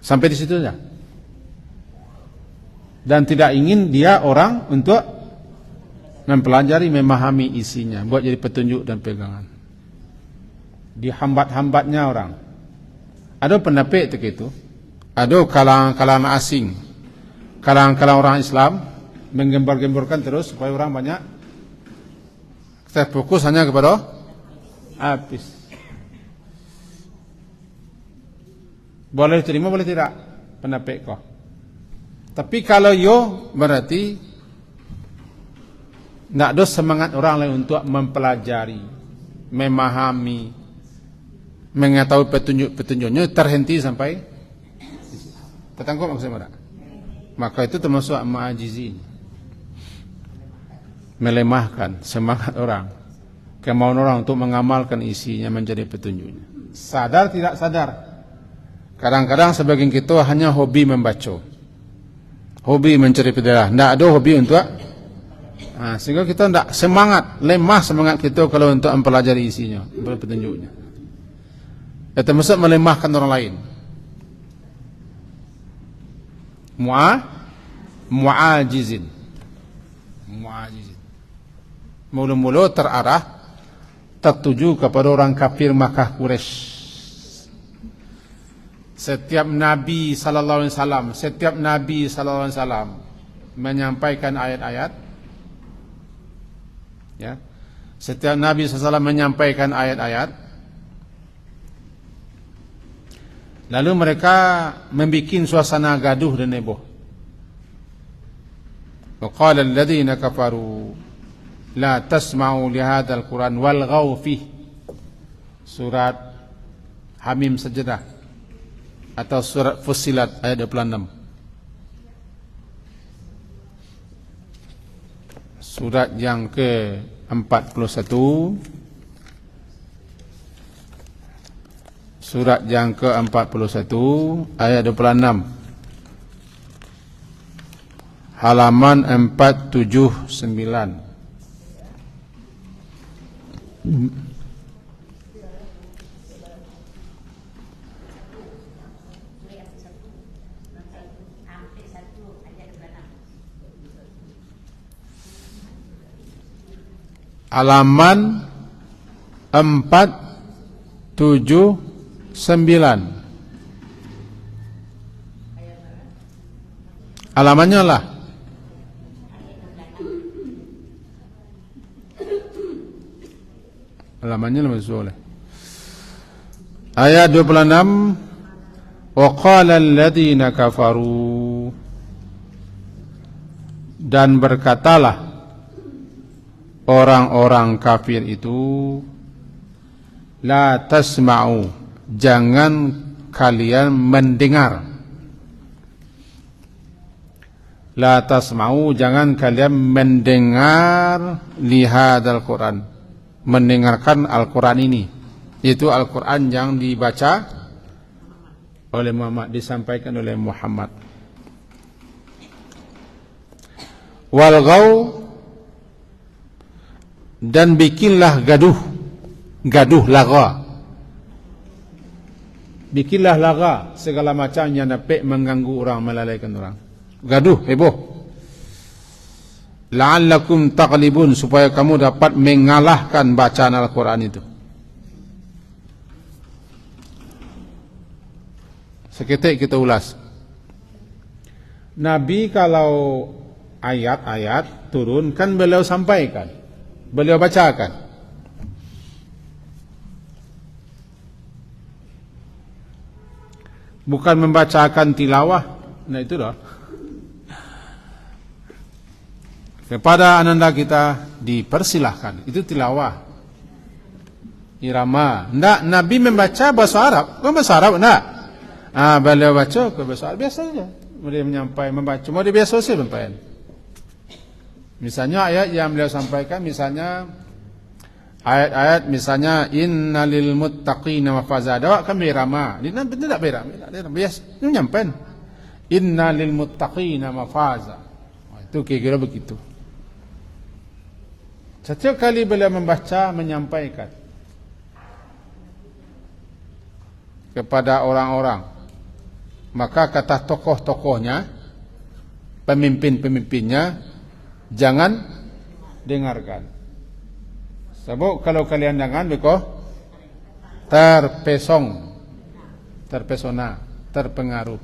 Speaker 1: Sampai di situ saja. Dan tidak ingin dia orang untuk mempelajari, memahami isinya, buat jadi petunjuk dan pegangan. Dihambat-hambatnya orang. Ada pendapat itu. Ada kalangan asing, kalangan orang Islam menggembor-gemborkan terus supaya orang banyak terfokus hanya kepada hafiz. Boleh terima, boleh tidak pendapat kau. Tapi kalau yo berarti tidak ada semangat orang lain untuk mempelajari, memahami, mengetahui petunjuk-petunjuknya, terhenti sampai tertangkap maksudnya. Maka itu termasuk ma'ajizin, melemahkan semangat orang, kemauan orang untuk mengamalkan isinya menjadi petunjuknya. Sadar tidak sadar, kadang-kadang sebagian kita hanya hobi membaca, hobi mencari petunjuk, tidak ada hobi untuk sehingga kita tidak semangat, lemah semangat kita kalau untuk mempelajari isinya, petunjuknya. Itu termasuk melemahkan orang lain. Mu'ajizin. Mula-mula terarah, tertuju kepada orang kafir Makkah Quraisy. Setiap Nabi sallallahu alaihi wasallam menyampaikan ayat-ayat, ya. Setiap Nabi sallallahu alaihi wasallam menyampaikan ayat-ayat, lalu mereka membuat suasana gaduh dan heboh. Wa qala alladziina kafaru la tasma'u li hadzal Qur'an walghaw fihi. Surat Hamim Sajdah atau surat Fussilat ayat 26. Surat yang ke-41. Surat yang ke-41 ayat 26. Halaman 479. Halaman 479. Halamannya lah. Halamannya lebih soleh. Ayat 26. Wa qala alladziina kafaru, dan berkatalah orang-orang kafir itu, la tasma'u, jangan kalian mendengar. La tasma'u, jangan kalian mendengar lihadal Quran, mendengarkan Al-Quran ini, yaitu Al-Quran yang dibaca oleh Muhammad, disampaikan oleh Muhammad. Walghaw, dan bikinlah gaduh laga. Bikinlah laga, segala macam yang dapat mengganggu orang, melalaikan orang. Gaduh, heboh. La'allakum taghlibun, supaya kamu dapat mengalahkan bacaan Al-Quran itu. Seketik kita ulas. Nabi kalau ayat-ayat turun kan beliau sampaikan, beliau bacakan. bukan membacakan tilawah. Nah itu dah. Kepada ananda kita dipersilahkan. Itu tilawah. Irama. Ndak, Nabi membaca bahasa Arab. Bukan bahasa Arab, ndak. Beliau baca ke bahasa Arab biasa saja. Dia menyampaikan, membaca. Dia biasa saja menyampaikan. Misalnya ayat yang beliau sampaikan, misalnya ayat-ayat misalnya innalil muttaqina mafaza. Dawak kan berama. Dia tidak berama. Biasa. Dia menyampaikan. Innalil muttaqina mafaza. Itu kira-kira begitu. Setiap kali beliau membaca, menyampaikan kepada orang-orang, maka kata tokoh-tokohnya, pemimpin-pemimpinnya, jangan dengarkan. Sebab kalau kalian dengar, mereka terpesona, terpengaruh.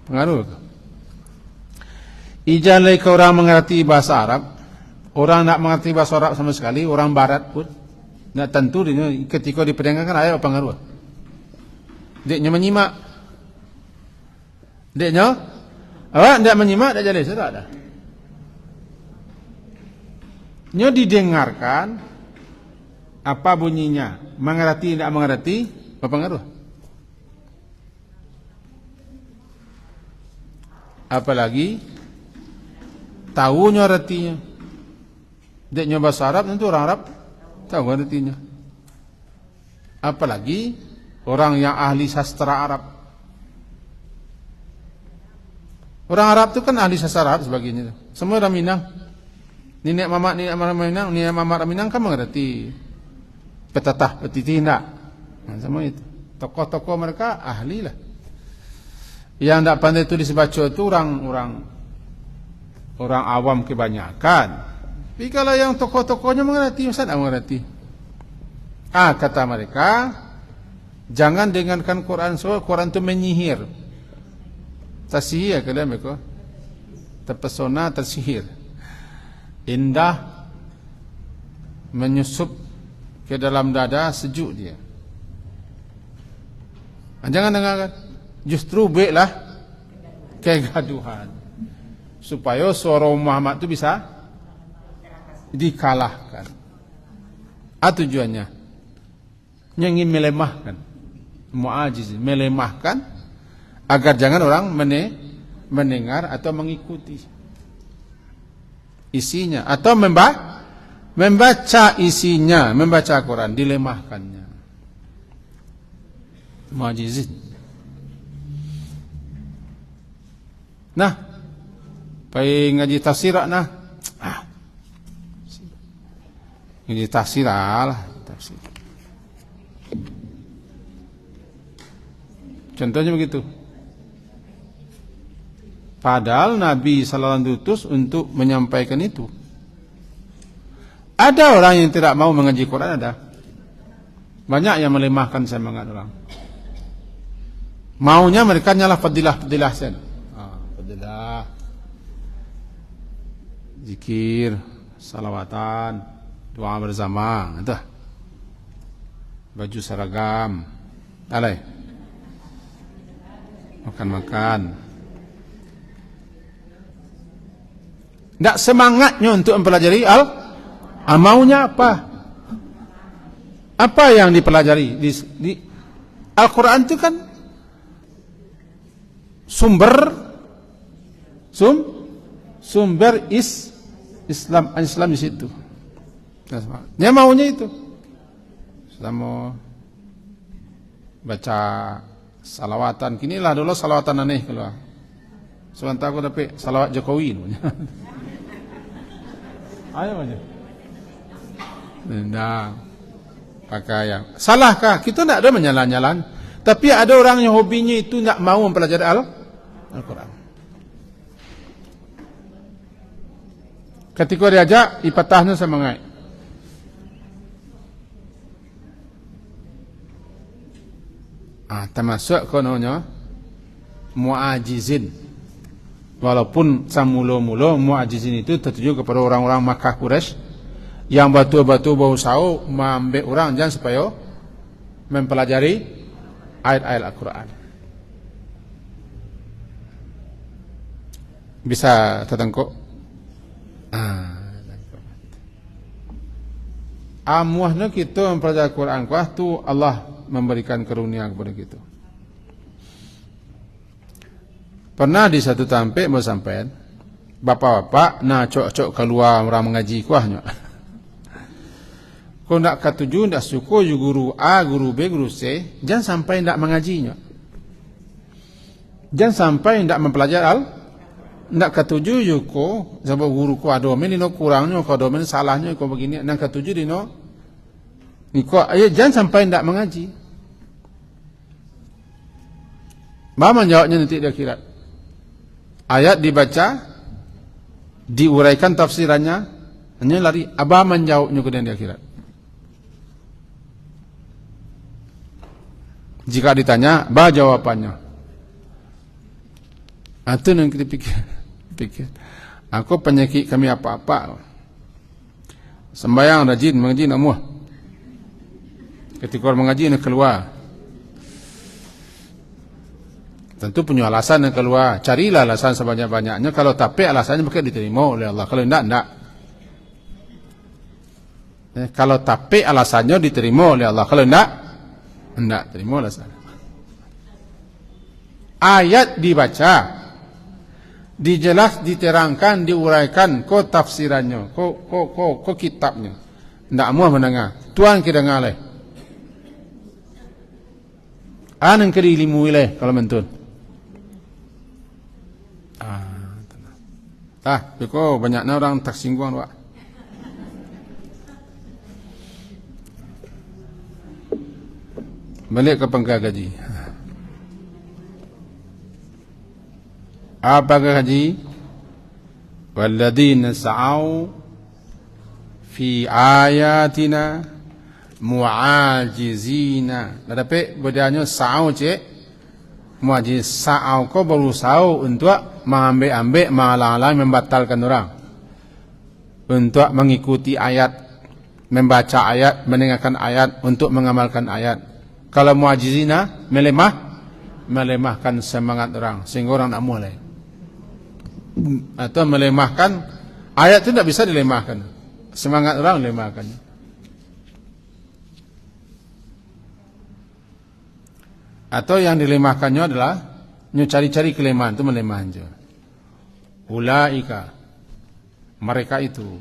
Speaker 1: Pengaruh. Ijalai ke orang mengerti bahasa Arab, orang nak mengerti bahasa Arab sama sekali, orang Barat pun, nak tentu dia ketika diperdengarkan ayat pengaruh. Dia menyimak. Dia tidak menyimak, dia jadi sudah ada. Dia didengarkan, apa bunyinya, mengerti tidak mengerti, berpengaruh. Apalagi tahunya artinya. Dia bahasa Arab, tentu orang Arab tahu artinya. Apalagi orang yang ahli sastra Arab. Orang Arab itu kan ahli sastra Arab sebagainya. Semua orang Minang. Nenek mamak Minang kan mengerti petatah, petitih tidak. Nah, semua itu. Tokoh-tokoh mereka ahli lah. Yang tidak pandai itu dibaca itu orang awam kebanyakan. Tapi kalau yang tokoh-tokohnya mengerti, Ustaz tidak mengerti. Kata mereka, jangan dengarkan Quran, so Quran itu menyihir. Tersihir kata mereka. Terpesona, tersihir. Indah, menyusup ke dalam dada, sejuk dia. Jangan dengarkan. Justru baiklah kegaduhan. Supaya suara Muhammad itu bisa dikalahkan. Tujuannya ingin melemahkan, mu'ajiz, melemahkan agar jangan orang mendengar atau mengikuti isinya atau membaca isinya, membaca Quran, dilemahkannya. Mu'ajizin. Nah, pai ngaji tafsir nah. Ngaji tafsir lah, tafsir. Contohnya begitu. Padahal Nabi sallallahu alaihi wasallam diutus untuk menyampaikan itu. Ada orang yang tidak mau mengaji Quran, ada. Banyak yang melemahkan semangat orang. Maunya mereka nyalah fadilah sen. Fadilah. Zikir, salawatan, doa bersama, itu. Baju seragam. Alai. Makan-makan. Tidak semangatnya untuk mempelajari maunya apa? Apa yang dipelajari di Al-Quran itu kan sumber Islam di situ. Dia maunya itu. Sudah mau baca salawatan. Kinilah dulu salawatan aneh keluar. Sebentar aku dapat salawat Jokowi. Ayo aja. Nah, pakai yang salahkah? Kita tidak ada menyalah-nyalan. Tapi ada orang yang hobinya itu tidak mau mempelajari Al-Quran. Ketika diajak, ipatahnya semangat. Termasuk kononnya mu'ajizin. Walaupun samula-mula mu'ajizin itu tertuju kepada orang-orang Makkah Quraisy yang batu-batu bau sau mengambil orang jangan supaya mempelajari ayat-ayat Al-Quran. Bisa tertengkuk? Amuahnya kita mempelajari Al-Quran kuah tu Allah memberikan karunia kepada kita. Pernah di satu tampik mau sampai bapak-bapak nak cok-cok keluar orang mengaji kuahnya. Kau nak ketujuh, nak suka guru A, guru B, guru C, jangan sampai nak mengajinya. Jangan sampai nak mempelajari nak ketujuh yuko sebab guru ku adomen ini kurangnya, ku adomen salahnya, ku begini. Nak ketujuh dino, niko ayo jangan sampai nak mengaji. Bagaimana jawabnya nanti di akhirat? Ayat dibaca, diuraikan tafsirannya, hanya lari. Abah menjawabnya kemudian di akhirat. Jika ditanya, bah jawabannya. Itu yang kita pikir. Aku penyakit kami apa-apa. Sembayang rajin mengaji nak muah. Ketika orang mengaji nak keluar. Tentu punya alasan yang keluar. Carilah alasan sebanyak-banyaknya. Kalau tapi alasannya maka diterima oleh Allah. Kalau tidak. Kalau tapi alasannya diterima oleh Allah. Kalau tidak terima alasan. Ayat dibaca, dijelas, diterangkan, diuraikan, ko tafsirannya, ko kitabnya. Tidak mau mendengar. Tuan kita dengar leh. Anang kiri ilmu leh kalau mentun. Beko banyaknya orang tersinggung Pak. Balik ke pangkal gaji. Apa gaji? Walladzina sa'au fi ayatina mu'ajizina. Tapi bedanya sa'au cik mu'ajiz. Sa'au ko berusaha untuk mengambil-ambil, menghalang-halang, membatalkan orang. Untuk mengikuti ayat, membaca ayat, mendengarkan ayat, untuk mengamalkan ayat. Kalau mu'ajizina, melemahkan semangat orang, sehingga orang tak mulai. Atau melemahkan, ayat itu tidak bisa dilemahkan. Semangat orang lemahkan. Atau yang dilemahkannya adalah, cari-cari kelemahan, itu melemahkan juga. Ulaika, mereka itu,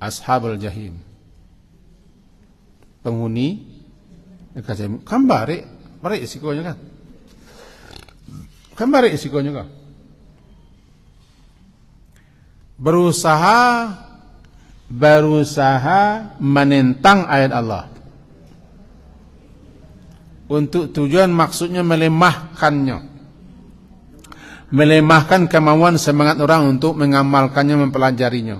Speaker 1: ashabul jahim, penghuni kan barik risikonya kan barik risikonya kan berusaha menentang ayat Allah untuk tujuan maksudnya melemahkan kemauan semangat orang untuk mengamalkannya, mempelajarinya,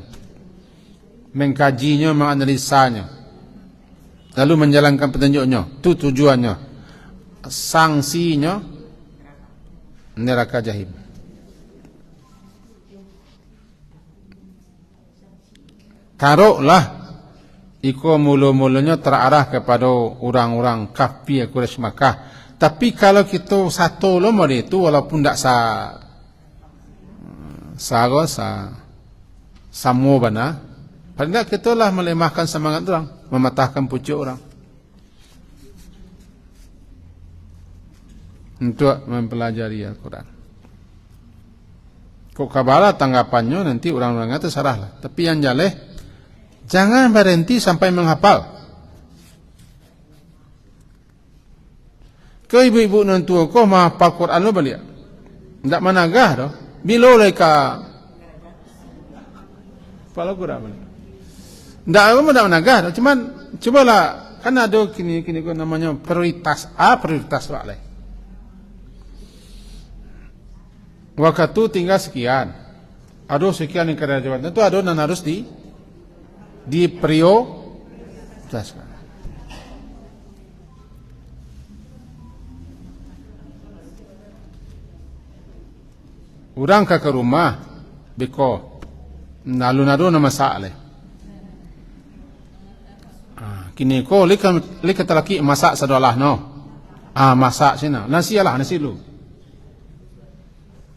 Speaker 1: mengkajinya, menganalisanya, lalu menjalankan petunjuknya. Itu tujuannya. Sanksinya neraka jahim. Taruhlah iko mula-mulanya terarah kepada orang-orang kafir Quraisy Makkah. Tapi kalau kita satu lama itu walaupun tak sama benar, padahal kita lah melemahkan semangat orang, mematahkan pucuk orang untuk mempelajari Al-Quran. Kok kabala tanggapannya nanti orang-orang itu sarahlah. Tapi yang jaleh, jangan berhenti sampai menghafal. Ke ibu-ibu nantua kau menghafal Quran lo balik. Tak managah dah. Bila leka hafal Quran balik. Tak menagah dah. Cuman cubalah, kan ada kini namanya prioritas A, prioritas B lain. Waktu tinggal sekian. Ada sekian yang kerajaan. Tentu ada dan harus diprioritaskan. Orang ke rumah beko nalu-nalu nama masalah. Kini ko lika talaki masak sedolah no. Masak sini. Nasi lah, nasi lu.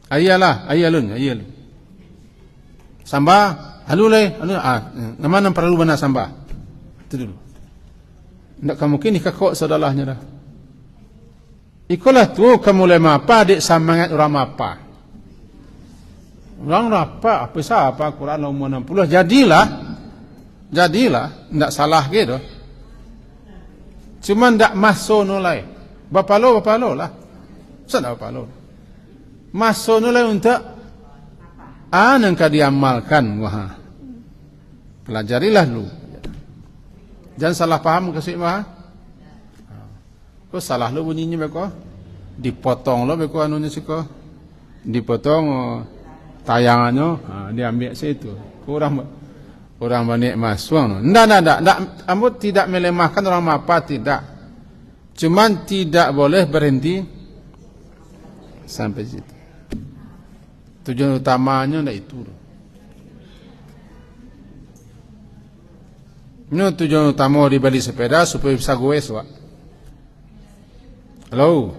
Speaker 1: Ayalun. Sambah, halulai. Nama perlu benar sambah. Itu dulu. Tidak mungkin ikakok saudalahnya dah. Ikulah tu kamu lema apa dek semangat orang apa. Orang apa siapa Quran umur 60. Jadilah, tidak salah gitu. Cuma tidak masuk nolai. Bapalo lah. Sana bapalo. Masuk nolai untuk nangka diamalkan. Wah. Pelajarilah dulu. Jangan salah paham kasih mah. Kau salah lo bunyinya beko. Dipotong lo beko anunya sih kau. Dipotong tayangannya, diambil situ. Orang banyak masuk. Tidak. Ambo tidak melemahkan orang apa tidak. Cuman tidak boleh berhenti sampai situ. Tujuan utamanya tidak itu. Ini tujuan utama dibeli sepeda supaya bisa goes, Wak. Halo.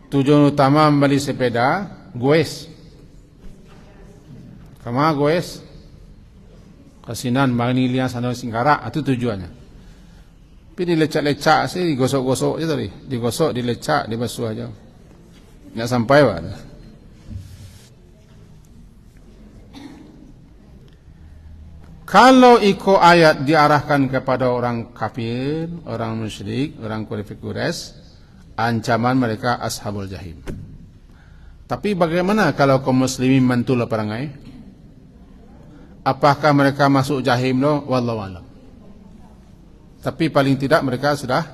Speaker 1: Tujuan utama membeli sepeda goes. Kama goes? Kasinan manilian sana Singkarak, itu tujuannya. Tapi dilecak-lecak sih, digosok-gosok aja tadi. Digosok, dilecak, dibasuh aja. Nggak sampai, Wak. Kalau ikut ayat diarahkan kepada orang kafir, orang musyrik, orang kafir Quraisy, ancaman mereka ashabul jahim. Tapi bagaimana kalau kaum muslimin mantul perangai? Apakah mereka masuk jahim no? Wallahu a'lam. Tapi paling tidak mereka sudah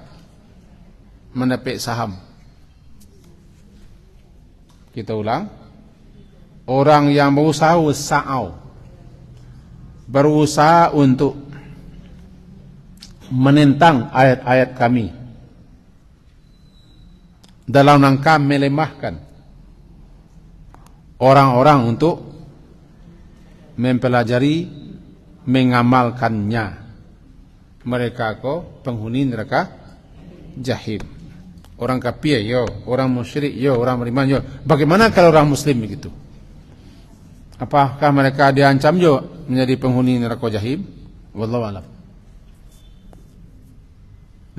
Speaker 1: menepik saham. Kita ulang. Orang yang berusaha untuk menentang ayat-ayat kami dalam rangka melemahkan orang-orang untuk mempelajari, mengamalkannya. Mereka penghuni neraka jahim. Orang kafir yo, orang musyrik yo, orang beriman yo. Bagaimana kalau orang muslim begitu? Apakah mereka diancam juga menjadi penghuni neraka jahim? Wallahu a'lam.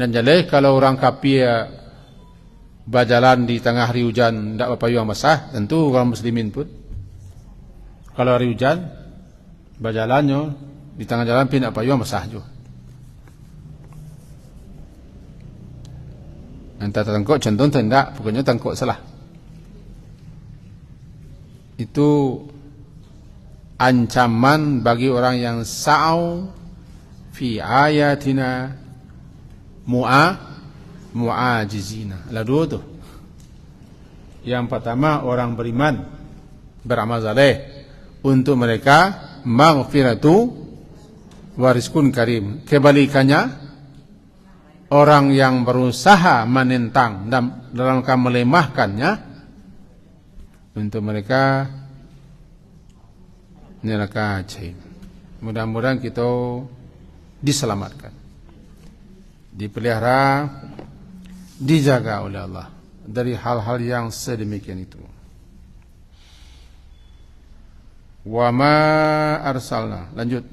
Speaker 1: Dan jadi kalau orang kafir berjalan di tengah hari hujan tidak berpayung basah, tentu orang muslimin pun. Kalau hari hujan berjalannya di tengah jalan pun tidak berpayung basah juga. Entah tengkok contoh tidak, pokoknya tengkok salah. Itu ancaman bagi orang yang sa'au fi ayatina mu'ajizina. Ada dua tu. Yang pertama orang beriman beramal saleh, untuk mereka maghfiratu wa rizqun karim. Kebalikannya orang yang berusaha menentang dan dalam rangka melemahkannya, untuk mereka neraka jahim. Mudah-mudahan kita diselamatkan, dipelihara, dijaga oleh Allah dari hal-hal yang sedemikian itu. Wa ma arsalna, lanjut.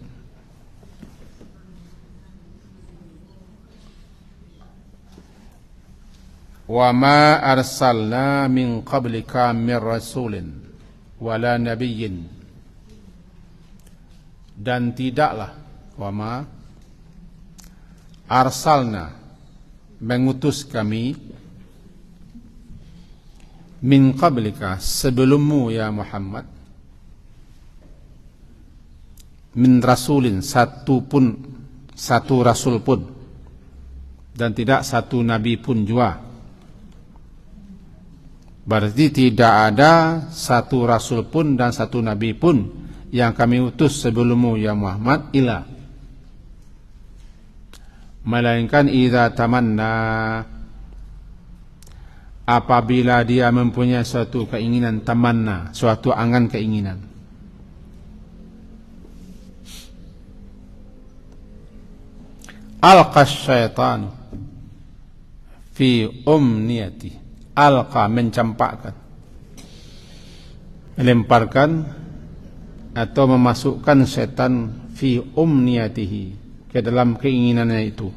Speaker 1: Wa ma arsalna min qablika min rasulin wala nabiyyin. Dan tidaklah wama arsalna mengutus kami min qablika sebelummu ya Muhammad min rasulin satu rasul pun, dan tidak satu nabi pun juga. Berarti tidak ada satu rasul pun dan satu nabi pun yang kami utus sebelummu ya Muhammad ila, melainkan idza tamanna, apabila dia mempunyai suatu keinginan, tamanna, suatu angan keinginan. Alqas syaitan fi umniyati, alqa mencampakkan, melemparkan atau memasukkan setan fi umniyatihi, ke dalam keinginannya itu.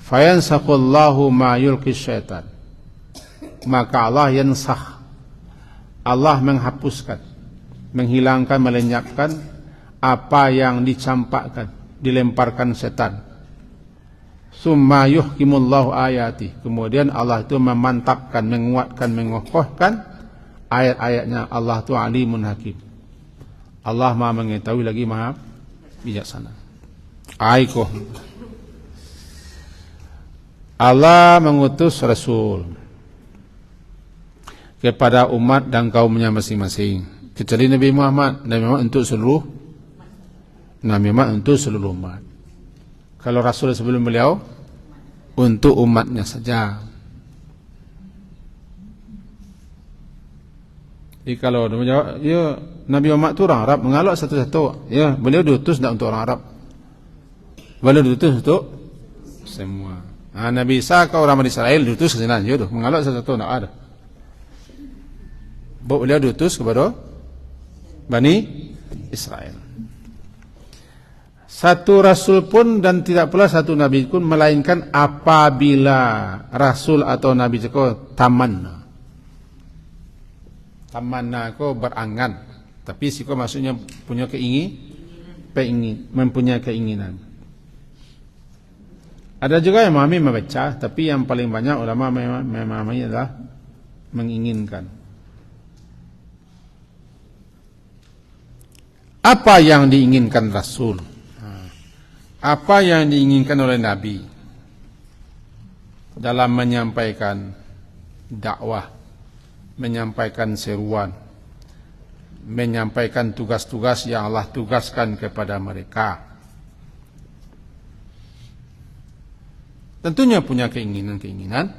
Speaker 1: Fayansaqullahu ma yulqi syaitan, maka Allah yansakh, Allah menghapuskan, menghilangkan, melenyapkan apa yang dicampakkan, dilemparkan setan. Summa yuhkimullahu ayati, kemudian Allah itu memantapkan, menguatkan, mengokohkan ayat-ayatnya. Allah itu alimun hakim, Allah maha mengetahui lagi maha bijaksana. Aikoh, Allah mengutus Rasul kepada umat dan kaumnya masing-masing, kecuali Nabi Muhammad. Nabi Muhammad untuk seluruh, Nabi Muhammad untuk seluruh umat. Kalau Rasul sebelum beliau untuk umatnya saja. Jadi kalau dia menjawab, ya Nabi Muhammad itu orang Arab, mengalak satu-satu. Ya, beliau diutus tidak untuk orang Arab, beliau diutus untuk semua. Nabi Isa kau orang Israel diutus ke sana, jodoh mengalak satu-satu tidak ada. Beliau diutus kepada Bani Israel. Satu rasul pun dan tidak pula satu nabi pun, melainkan apabila rasul atau nabi itu tamanna. Tamanna itu berangan, tapi siko maksudnya punya mempunyai keinginan. Ada juga yang memahami membaca, tapi yang paling banyak ulama memahami adalah menginginkan. Apa yang diinginkan Rasul? Apa yang diinginkan oleh Nabi dalam menyampaikan dakwah, menyampaikan seruan, menyampaikan tugas-tugas yang Allah tugaskan kepada mereka? Tentunya punya keinginan-keinginan.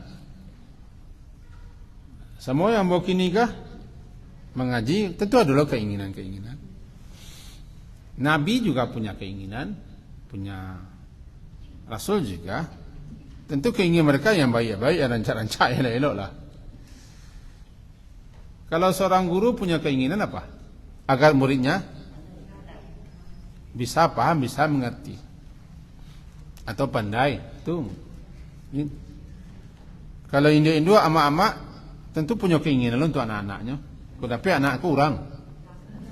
Speaker 1: Semua yang mau nikah, mengaji, tentu adalah keinginan-keinginan. Nabi juga punya keinginan, punya Rasul juga. Tentu keinginan mereka yang baik-baik, yang rancak-rancak, yang elok lah. Kalau seorang guru punya keinginan apa? Agar muridnya bisa paham, bisa mengerti, atau pandai. Itu. Kalau induk-induk amak-amak tentu punya keinginan untuk anak-anaknya. Tapi anakku orang,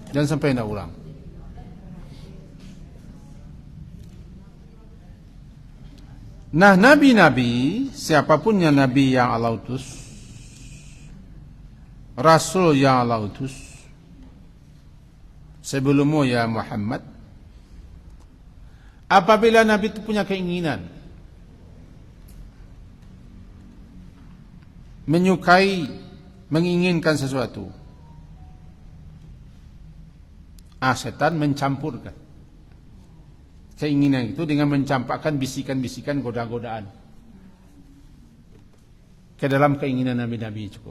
Speaker 1: jangan sampai tidak orang. Nah, nabi-nabi, siapapun yang nabi yang Allah utus, rasul yang Allah utus, sebelummu ya Muhammad, apabila nabi itu punya keinginan, menyukai, menginginkan sesuatu, setan mencampurkan keinginan itu dengan mencampakkan bisikan-bisikan, goda-godaan ke dalam keinginan nabi-nabi itu.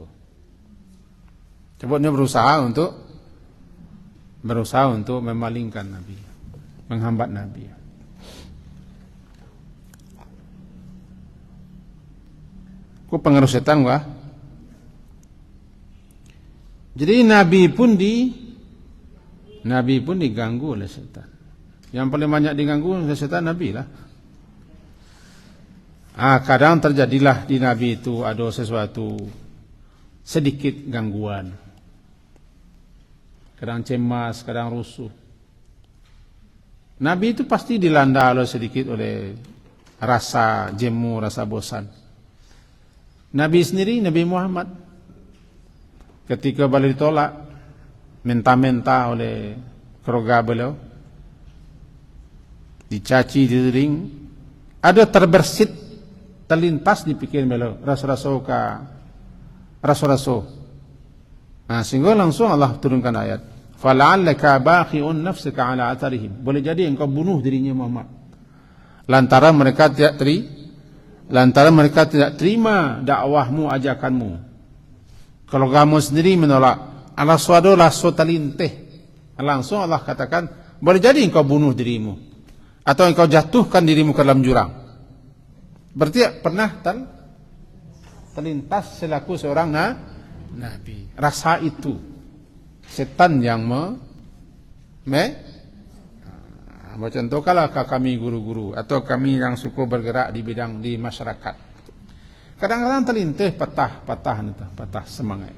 Speaker 1: Coba dia berusaha untuk memalingkan nabi, menghambat nabi. Kok pengaruh setan wah? Jadi nabi pun diganggu oleh setan. Yang paling banyak diganggu oleh setan nabi lah. Kadang terjadilah di nabi itu ada sesuatu sedikit gangguan. Kadang cemas, kadang rusuh. Nabi itu pasti dilanda sedikit oleh rasa jemu, rasa bosan. Nabi sendiri, Nabi Muhammad, ketika beliau ditolak, minta-minta oleh keluarga beliau, dicaci, didering, ada terbersit, terlintas di pikiran beliau, rasul-rasul. Sehingga langsung Allah turunkan ayat, fala'allaka baqi'un nafsaka ala atharihim. Boleh jadi engkau bunuh dirinya Muhammad, lantaran mereka tidak terima dakwahmu, ajakanmu. Kalau kamu sendiri menolak, Allah suadu lasso talinteh, langsung Allah katakan, boleh jadi engkau bunuh dirimu, atau engkau jatuhkan dirimu ke dalam jurang. Berarti pernah terlintas selaku seorang nabi. Rasa itu setan yang contoh kalau kami guru-guru atau kami yang suka bergerak di bidang di masyarakat, kadang-kadang terlintas patah semangat.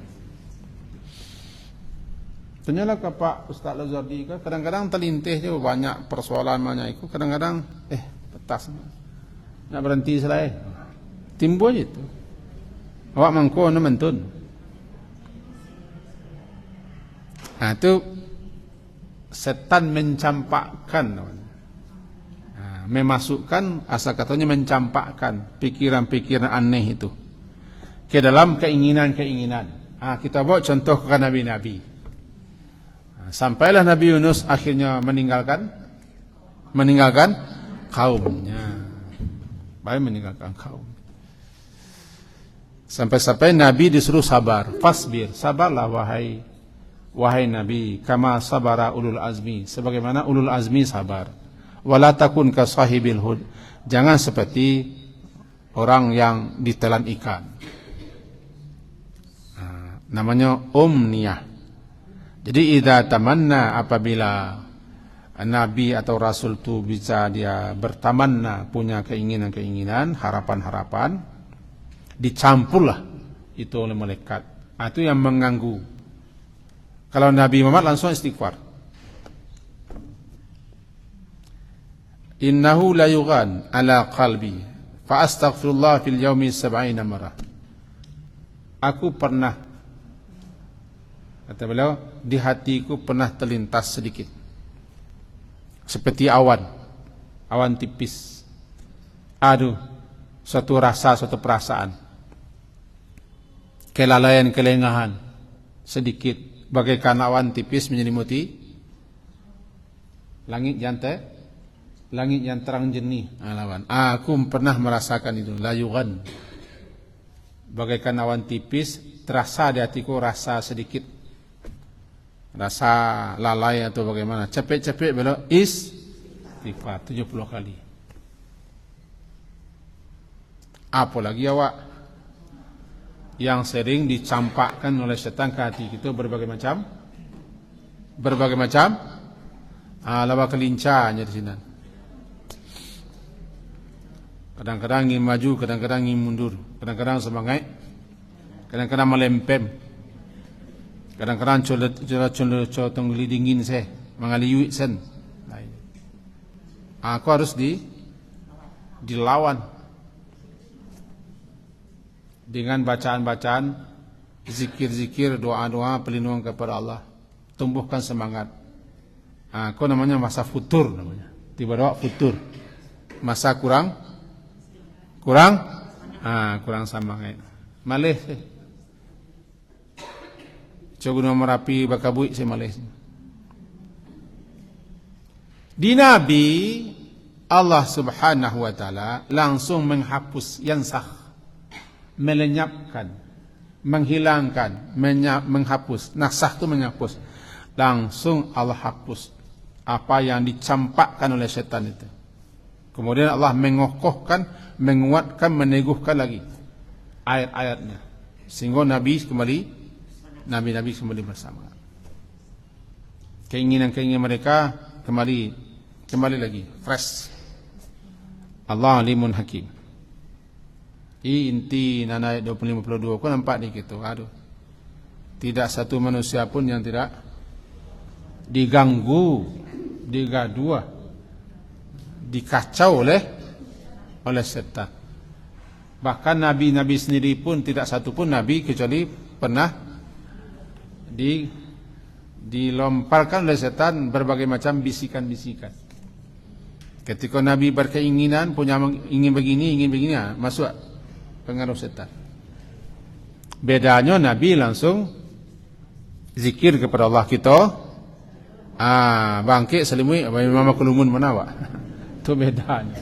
Speaker 1: Tanyalah ke Pak Ustaz Lazardi, kadang-kadang terlintas je banyak persoalan banyak itu, kadang-kadang patah semangat. Nak berhenti selai, timbul je tu. Awak mangko nak mentun. Itu setan mencampakkan, memasukkan, asal katanya mencampakkan pikiran-pikiran aneh itu ke dalam keinginan-keinginan. Kita bawa contoh ke nabi-nabi. Sampailah Nabi Yunus akhirnya meninggalkan kaumnya. Baik, meninggalkan kaum. Sampai-sampai Nabi disuruh sabar. Fasbir, sabarlah wahai Nabi, kama sabara ulul azmi, sebagaimana ulul azmi sabar. Wala takun ka sahibil hud, jangan seperti orang yang ditelan ikan. Namanya umniyah. Jadi idza tamanna, apabila Nabi atau Rasul itu bisa dia bertamanna, punya keinginan-keinginan, harapan-harapan, dicampurlah itu oleh malaikat. Itu yang mengganggu. Kalau Nabi Muhammad langsung istighfar. Innahu la yughan ala qalbi fa astaghfirullah fil yaumi 70 marrah. Aku pernah, kata beliau, di hatiku pernah terlintas sedikit seperti awan tipis. Suatu rasa, suatu perasaan, kelalaian, kelengahan sedikit, bagaikan awan tipis menyelimuti langit yang terang jernih. Aku pernah merasakan itu. Layugan, bagaikan awan tipis, terasa di hatiku rasa sedikit, rasa lalai atau bagaimana. Capek-capek belok istighfar 70 kali. Apalagi awak yang sering dicampakkan oleh setan ke hati kita berbagai macam laba kelincahnya di sini. Kadang-kadang ingin maju, kadang-kadang ingin mundur, kadang-kadang semangat, kadang-kadang melempem, kadang-kadang coba tungguli dingin saya mengaliui sen. Aku harus dilawan dengan bacaan-bacaan, zikir-zikir, doa-doa pelindungan kepada Allah. Tumbuhkan semangat. Aku namanya masa futur namanya. Tiba-tiba futur. Masa kurang semangat. Malih sih. Coba Merapi Bakabui saya malih. Di Nabi, Allah Subhanahu wa taala langsung menghapus, yansakh, melenyapkan, menghilangkan, menghapus. Nasakh itu menghapus. Langsung Allah hapus apa yang dicampakkan oleh setan itu. Kemudian Allah mengokohkan, menguatkan, meneguhkan lagi ayat-ayatnya, sehingga nabi-nabi kembali bersama. Keinginan-keinginan mereka kembali lagi fresh. Allah alimun hakim. Inti nanai 25-52 kau nampak ni gitu. Tidak satu manusia pun yang tidak diganggu, digaduh, dikacau oleh setan. Bahkan nabi-nabi sendiri pun tidak satu pun nabi kecuali pernah dilomparkan oleh setan berbagai macam bisikan-bisikan. Ketika nabi berkeinginan, ingin begini, masuk pengaruh setan. Bedanya nabi langsung zikir kepada Allah kita. Bangkit selimui mama kulumun manawak. Itu bedanya.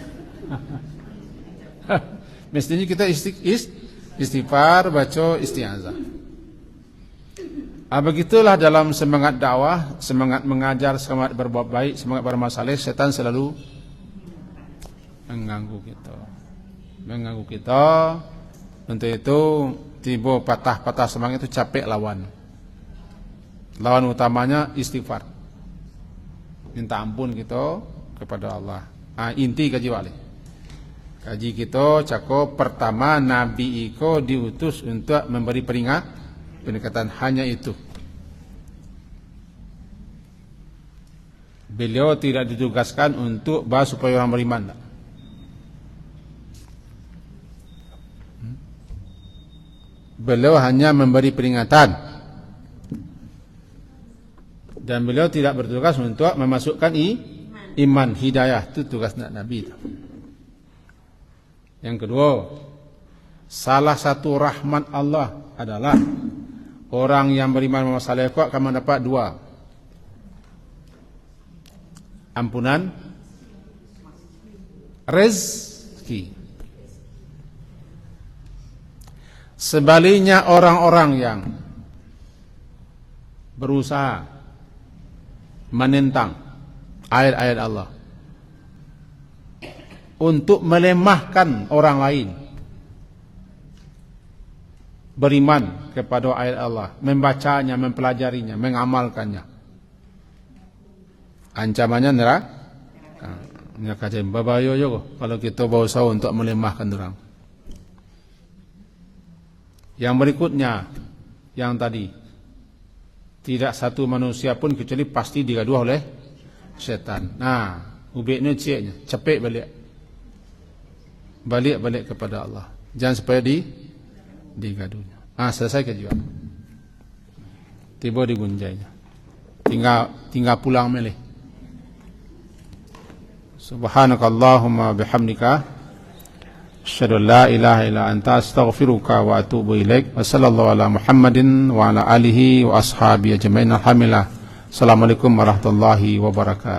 Speaker 1: Mestinya kita istighfar, baca isti'azah. Begitulah dalam semangat dakwah, semangat mengajar, semangat berbuat baik, semangat bermasalah, setan selalu mengganggu kita. mengganggu kita. Untuk itu tiba patah-patah semangat itu capek lawan. Lawan utamanya istighfar, minta ampun kita kepada Allah. Inti kaji wali. Kaji kita cakup pertama, Nabi iko diutus untuk memberi peringatan, hanya itu. Beliau tidak ditugaskan untuk bahas supaya orang beriman. Beliau hanya memberi peringatan, dan beliau tidak bertugas untuk memasukkan iman, hidayah. Itu tugas Nabi. Yang kedua, salah satu rahmat Allah adalah orang yang beriman Muhammad sallallahu alaihi wasallam akan mendapat 2: ampunan, rezeki. Sebaliknya orang-orang yang berusaha menentang ayat-ayat Allah untuk melemahkan orang lain beriman kepada ayat Allah, membacanya, mempelajarinya, mengamalkannya, ancamannya neraka. Babayo yo kalau kita berusaha untuk melemahkan orang. Yang berikutnya, yang tadi, tidak satu manusia pun kecuali pasti digaduh oleh setan. Nah, ubeknya ciknya, cepet balik kepada Allah. Jangan supaya digaduhnya. Selesai kajian. Tiba digunjainya. Tinggal pulang meleh. Subhanakallahumma bihamdika asyhadu an la ilaha illa anta astaghfiruka wa atubu ilaik. Wa sallallahu ala Muhammadin wa ala alihi wa ashabihi ajmain. Alhamdulillah. Assalamualaikum warahmatullahi wabarakatuh.